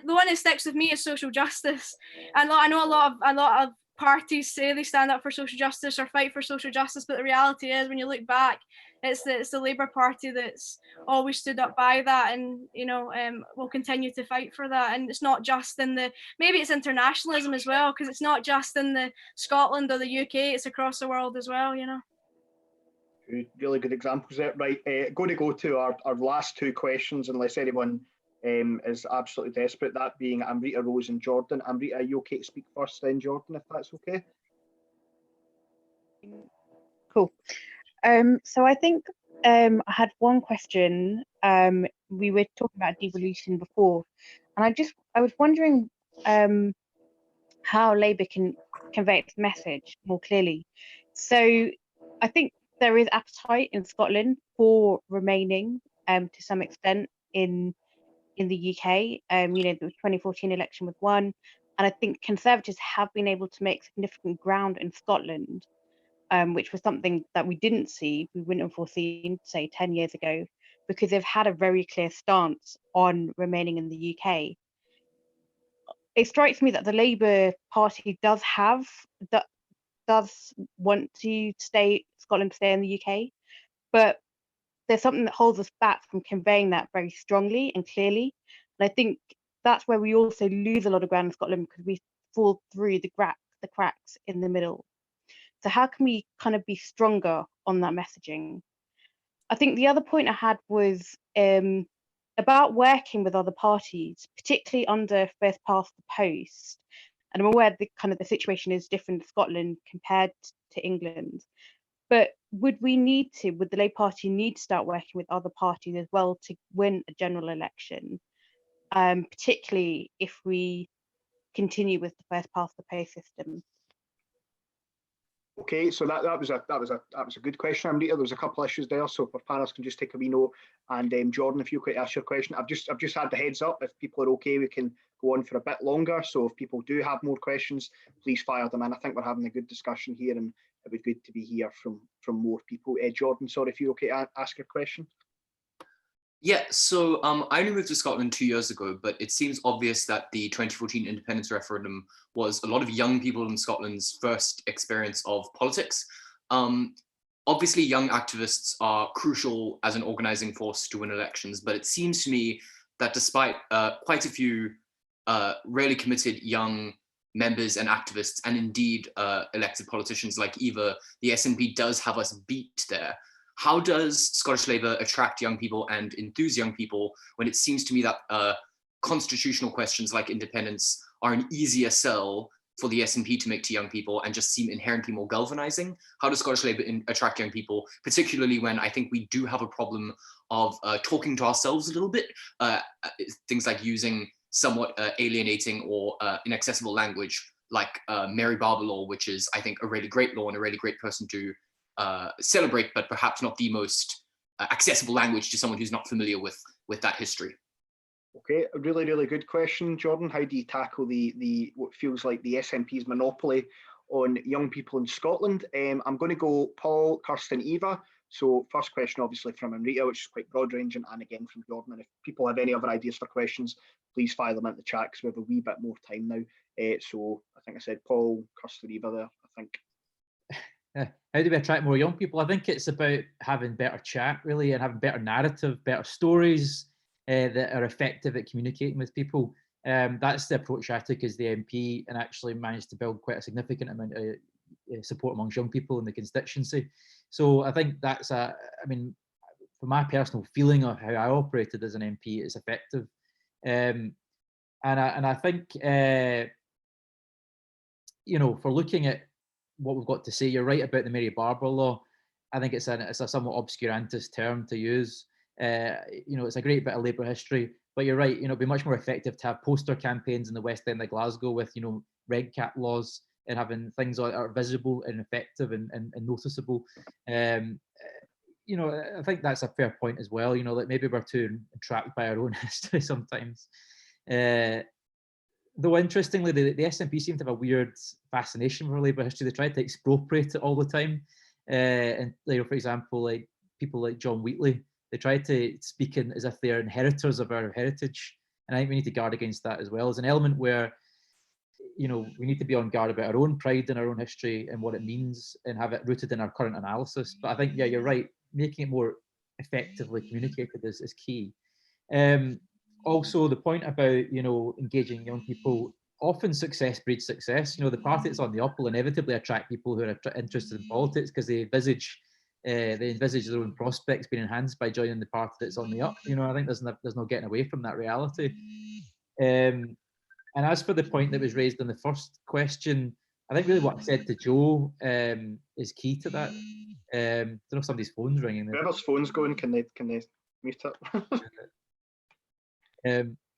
one that sticks with me is social justice. And I know a lot of parties say they stand up for social justice or fight for social justice, but the reality is, when you look back, it's the Labour Party that's always stood up by that, and will continue to fight for that. And it's not just maybe it's internationalism as well, because it's not just in the Scotland or the UK, it's across the world as well. Really good examples there. Right, going to go to our last two questions, unless anyone is absolutely desperate, that being Amrita, Rose and Jordan. Amrita, are you okay to speak first, then Jordan, if that's okay? Cool. So I think I had one question. We were talking about devolution before, and I was wondering how Labour can convey its message more clearly. So I think there is appetite in Scotland for remaining to some extent in the UK. The 2014 election was won, and I think Conservatives have been able to make significant ground in Scotland, which was something that we wouldn't have foreseen, say, 10 years ago, because they've had a very clear stance on remaining in the UK. It strikes me that the Labour Party does want Scotland to stay in the UK, but there's something that holds us back from conveying that very strongly and clearly. And I think that's where we also lose a lot of ground in Scotland, because we fall through the cracks in the middle. So how can we kind of be stronger on that messaging? I think the other point I had was about working with other parties, particularly under first past the post. And I'm aware the kind of the situation is different in Scotland compared to England. But would the Labour Party need to start working with other parties as well to win a general election, particularly if we continue with the first past the post system? Okay, so that was a good question, Amrita. There was a couple of issues there, so if our panelists can just take a wee note. And Jordan, if you could ask your question, I've just had the heads up. If people are okay, we can go on for a bit longer. So if people do have more questions, please fire them in. I think we're having a good discussion here, and it would be good to be here from more people. Jordan, sorry, if you're okay, ask your question. Yeah, so I only moved to Scotland 2 years ago, but it seems obvious that the 2014 independence referendum was a lot of young people in Scotland's first experience of politics. Obviously, young activists are crucial as an organising force to win elections, but it seems to me that despite quite a few really committed young members and activists, and indeed elected politicians like Eva, the SNP does have us beat there. How does Scottish Labour attract young people and enthuse young people when it seems to me that constitutional questions like independence are an easier sell for the SNP to make to young people and just seem inherently more galvanizing? How does Scottish Labour attract young people, particularly when I think we do have a problem of talking to ourselves a little bit, things like using somewhat alienating or inaccessible language like Mary Barber law, which is, I think, a really great law and a really great person to celebrate, but perhaps not the most accessible language to someone who's not familiar with that history. Okay, a really good question, Jordan. How do you tackle the what feels like the SNP's monopoly on young people in Scotland? I'm going to go Paul, Kirsten, Eva. So first question, obviously from Amrita, which is quite broad ranging, and again from Jordan. And if people have any other ideas for questions, please fire them into the chat because we have a wee bit more time now. So I think I said Paul, Kirsten, Eva there, I think. How do we attract more young people? I think it's about having better chat, really, and having better narrative, better stories that are effective at communicating with people. That's the approach I took as the MP, and actually managed to build quite a significant amount of support amongst young people in the constituency. So I think that's I mean, for my personal feeling of how I operated as an MP, it's effective. And I think, you know, for looking at what we've got to say, you're right about the Mary Barber law. I think it's a somewhat obscurantist term to use. You know, it's a great bit of Labour history, but you're right, you know, it'd be much more effective to have poster campaigns in the West End of Glasgow with, you know, red cap laws and having things that are visible and effective and noticeable. You know, I think that's a fair point as well. You know, like maybe we're too entrapped by our own history sometimes. Though interestingly, the SNP seem to have a weird fascination for Labour history. They try to expropriate it all the time. And, you know, for example, like people like John Wheatley, they try to speak in as if they're inheritors of our heritage. And I think we need to guard against that as well. As an element where, you know, we need to be on guard about our own pride in our own history and what it means and have it rooted in our current analysis. But I think, yeah, you're right. Making it more effectively communicated is key. Also, the point about, you know, engaging young people, often success breeds success. You know, the party that's on the up will inevitably attract people who are interested in politics because they envisage their own prospects being enhanced by joining the party that's on the up. You know, I think there's no getting away from that reality. And as for the point that was raised in the first question, I think really what I said to Joe is key to that. I don't know if somebody's phone's ringing. Whoever's phone's going, can they mute it?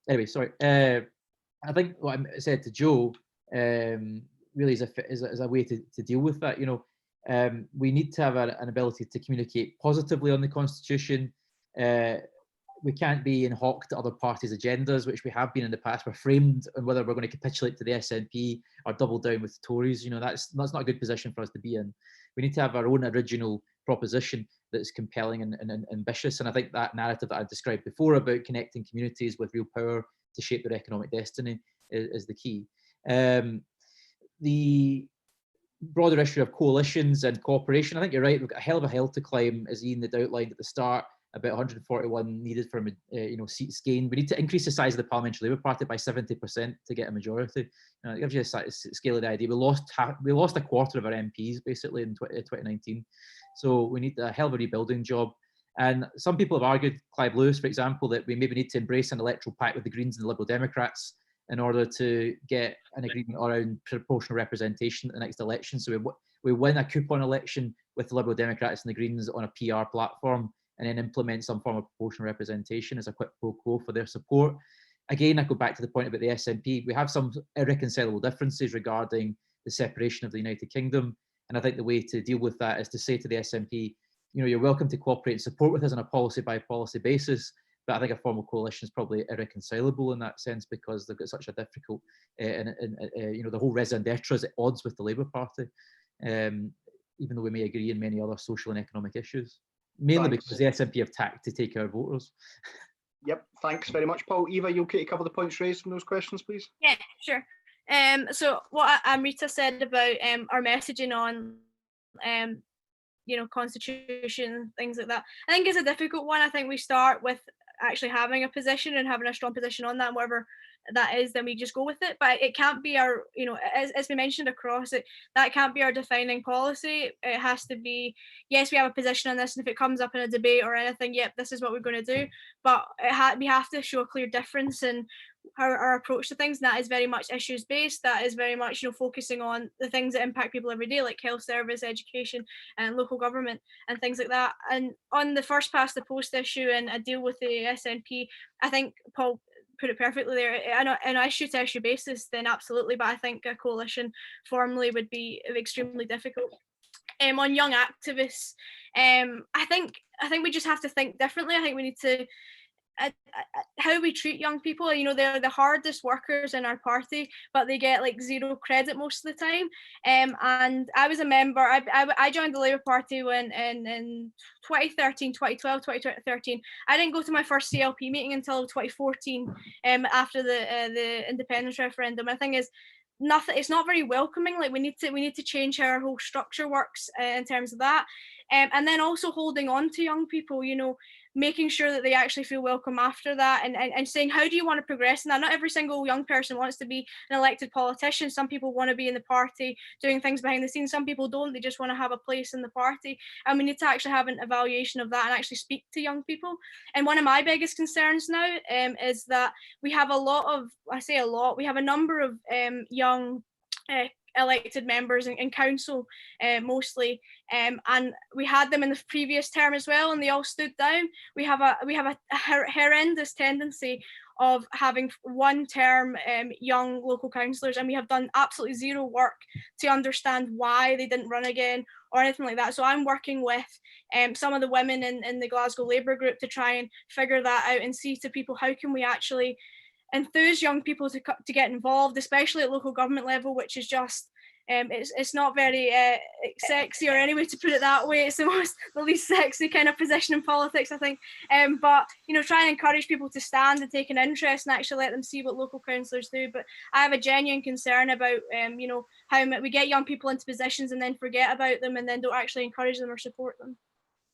Anyway, sorry. I think what I said to Joe really is a way to deal with that. You know, we need to have an ability to communicate positively on the Constitution. We can't be in hock to other parties' agendas, which we have been in the past. We're framed on whether we're going to capitulate to the SNP or double down with the Tories. You know, that's not a good position for us to be in. We need to have our own original proposition that's compelling and ambitious. And I think that narrative that I described before about connecting communities with real power to shape their economic destiny is the key. The broader issue of coalitions and cooperation, I think you're right. We've got a hell of a hill to climb, as Ian had outlined at the start, about 141 needed for seats gained. We need to increase the size of the Parliamentary Labour Party by 70% to get a majority. It gives you a scale of the idea. We lost a quarter of our MPs basically in 2019, so we need a hell of a rebuilding job. And some people have argued, Clive Lewis, for example, that we maybe need to embrace an electoral pact with the Greens and the Liberal Democrats in order to get an agreement around proportional representation at the next election. So we win a coupon election with the Liberal Democrats and the Greens on a PR platform, and then implement some form of proportional representation as a quid pro quo for their support. Again, I go back to the point about the SNP. We have some irreconcilable differences regarding the separation of the United Kingdom. And I think the way to deal with that is to say to the SNP, you're welcome to cooperate and support with us on a policy by policy basis. But I think a formal coalition is probably irreconcilable in that sense, because they've got such a difficult, the whole raison d'etre is at odds with the Labour Party, even though we may agree in many other social and economic issues, mainly because the SNP have tacked to take our voters. Yep, thanks very much, Paul. Eva, you okay to cover the points raised from those questions, please? Yeah, sure. So what Amrita said about our messaging on constitution, things like that, I think is a difficult one. I think we start with actually having a position and having a strong position on that, and whatever that is, then we just go with it. But it can't be our, as we mentioned across it, that can't be our defining policy. It has to be, yes, we have a position on this, and if it comes up in a debate or anything, yep, this is what we're going to do. But we have to show a clear difference in our approach to things, and that is very much issues based. That is very much focusing on the things that impact people every day, like health service, education, and local government, and things like that. And on the first past the post issue and a deal with the SNP, I think Paul put it perfectly there. On an issue to issue basis, then absolutely, but I think a coalition formally would be extremely difficult. On young activists, I think we just have to think differently. I think we need to how we treat young people. They're the hardest workers in our party, but they get like zero credit most of the time. And I was a member. I joined the Labour Party when in 2013, 2012, 2013. I didn't go to my first CLP meeting until 2014, after the independence referendum. And the thing is, it's not very welcoming. Like we need to change how our whole structure works in terms of that. And then also holding on to young people, making sure that they actually feel welcome after that, and saying, how do you want to progress in that? Not every single young person wants to be an elected politician. Some people want to be in the party doing things behind the scenes. Some people don't. They just want to have a place in the party. And we need to actually have an evaluation of that and actually speak to young people. And one of my biggest concerns now is that we have we have a number of young elected members in council, mostly, and we had them in the previous term as well, and they all stood down. We have a horrendous tendency of having one-term young local councillors, and we have done absolutely zero work to understand why they didn't run again or anything like that. So I'm working with some of the women in the Glasgow Labour group to try and figure that out and see to people, how can we actually enthuse young people to get involved, especially at local government level, which is just it's not very sexy, or any way to put it that way. It's the least sexy kind of position in politics, I think. But try and encourage people to stand and take an interest and actually let them see what local councillors do. But I have a genuine concern about how we get young people into positions and then forget about them, and then don't actually encourage them or support them.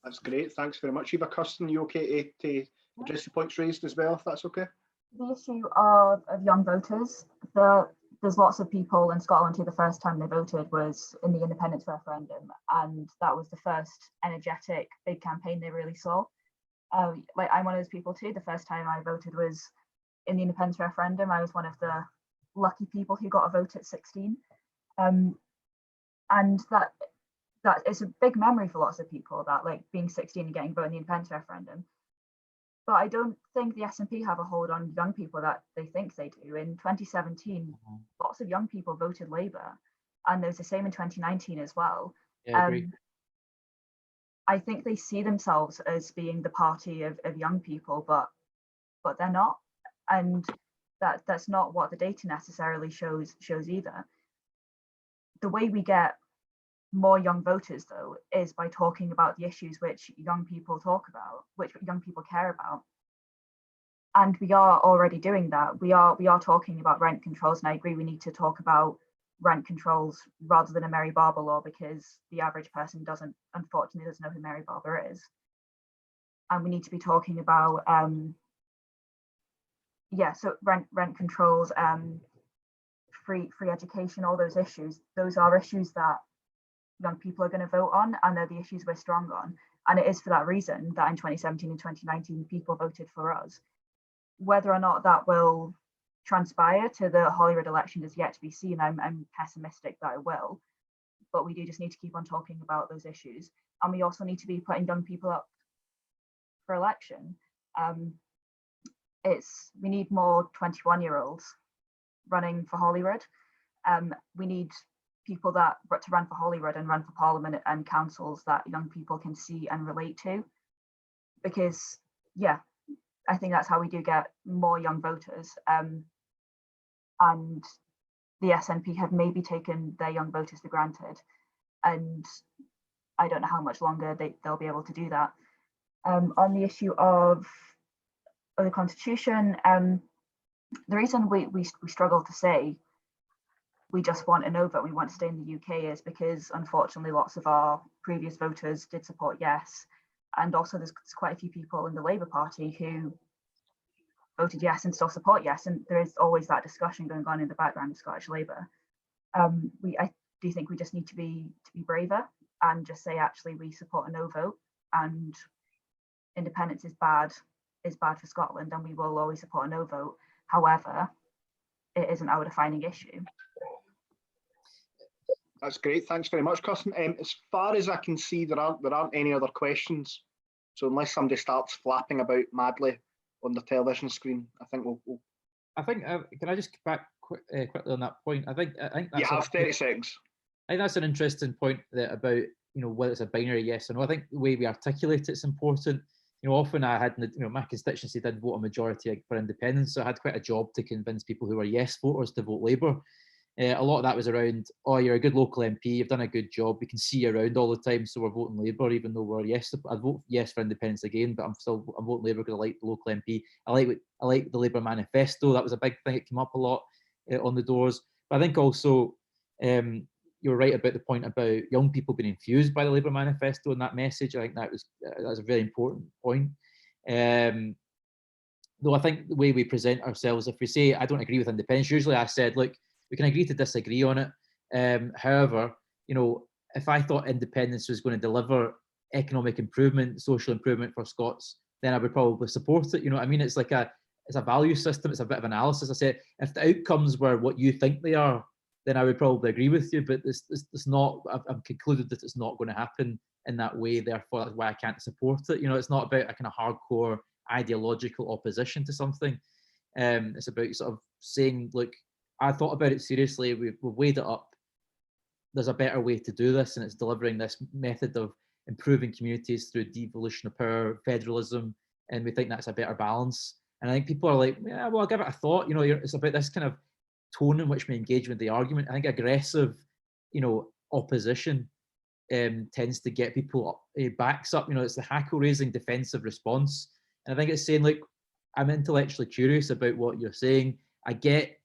That's great. Thanks very much, Eva. Kirsten, you okay to address the points raised as well, if that's okay? The issue of young voters, there's lots of people in Scotland who the first time they voted was in the independence referendum, and that was the first energetic big campaign they really saw. Like, I'm one of those people too. The first time I voted was in the independence referendum. I was one of the lucky people who got a vote at 16, and that is a big memory for lots of people, that like being 16 and getting a vote in the independence referendum. But I don't think the SNP have a hold on young people that they think they do. In 2017, lots of young people voted Labour, and there's the same in 2019 as well. Yeah, I agree. I think they see themselves as being the party of young people, but they're not, and that's not what the data necessarily shows either. The way we get more young voters, though, is by talking about the issues which young people talk about, which young people care about. And we are already doing that. We are talking about rent controls, and I agree we need to talk about rent controls rather than a Mary Barber law, because the average person unfortunately doesn't know who Mary Barber is. and we need to be talking about so rent controls, free education, all those issues. Those are issues that young people are going to vote on, and they're the issues we're strong on. And it is for that reason that in 2017 and 2019 people voted for us. Whether or not that will transpire to the Holyrood election is yet to be seen. I'm pessimistic that it will, but we do just need to keep on talking about those issues, and we also need to be putting young people up for election. We need more 21-year-olds running for Holyrood. We need people to run for Holyrood and run for Parliament and councils that young people can see and relate to, because I think that's how we do get more young voters. And the SNP have maybe taken their young voters for granted, and I don't know how much longer they'll be able to do that. On the issue of the Constitution, the reason we struggle to say we just want a no vote, we want to stay in the UK, is because unfortunately lots of our previous voters did support yes, and also there's quite a few people in the Labour Party who voted yes and still support yes, and there is always that discussion going on in the background of Scottish Labour. I do think we just need to be braver and just say actually we support a no vote, and independence is bad for Scotland, and we will always support a no vote. However, it isn't our defining issue. That's great. Thanks very much, Kirsten. As far as I can see, there aren't any other questions. So unless somebody starts flapping about madly on the television screen, I think we'll. I think can I just get back quickly on that point? I think that's you have 30 seconds. I think that's an interesting point about whether it's a binary yes or no. I think the way we articulate it's important. Often I had my constituency did vote a majority for independence, so I had quite a job to convince people who were yes voters to vote Labour. A lot of that was around, oh, you're a good local MP, you've done a good job, we can see you around all the time, so we're voting Labour, even though we're yes. I'd vote yes for independence again, but I'm voting Labour because I like the local MP. I like the Labour manifesto. That was a big thing. It came up a lot on the doors. But I think also you're right about the point about young people being infused by the Labour manifesto and that message. I think that's a very important point. Though I think the way we present ourselves, if we say I don't agree with independence, usually I said, look, we can agree to disagree on it. However, if I thought independence was going to deliver economic improvement, social improvement for Scots, then I would probably support it. I mean, it's a value system. It's a bit of analysis. I said, if the outcomes were what you think they are, then I would probably agree with you. But it's not. I've concluded that it's not going to happen in that way. Therefore, that's why I can't support it. It's not about a kind of hardcore ideological opposition to something. It's about sort of saying, look, I thought about it seriously. We've weighed it up. There's a better way to do this, and it's delivering this method of improving communities through devolution of power, federalism, and we think that's a better balance. And I think people are like, yeah, well, I'll give it a thought. It's about this kind of tone in which we engage with the argument. I think aggressive, opposition tends to get people backs up. It's the hackle-raising defensive response. And I think it's saying, look, I'm intellectually curious about what you're saying. I get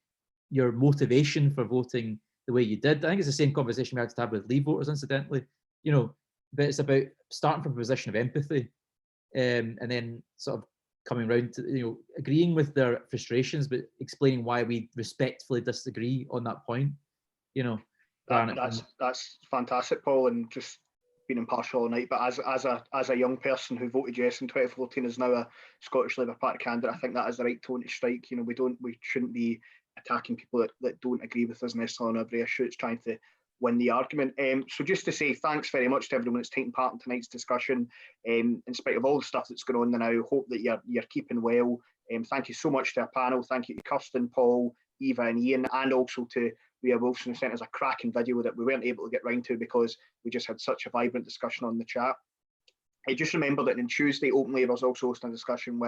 your motivation for voting the way you did. I think it's the same conversation we had to have with Leave voters, incidentally. But it's about starting from a position of empathy, and then sort of coming around to agreeing with their frustrations, but explaining why we respectfully disagree on that point. That's fantastic, Paul, and just being impartial all night. But as a young person who voted yes in 2014 is now a Scottish Labour Party candidate, I think that is the right tone to strike. We shouldn't be attacking people that don't agree with us necessarily on every issue. It's trying to win the argument. So just to say thanks very much to everyone that's taken part in tonight's discussion. In spite of all the stuff that's going on now, hope that you're keeping well. Thank you so much to our panel. Thank you to Kirsten, Paul, Eva and Ian, and also to Rhea Wilson, who sent us a cracking video that we weren't able to get round to because we just had such a vibrant discussion on the chat. Just remember that on Tuesday, Open Labour is also hosting a discussion with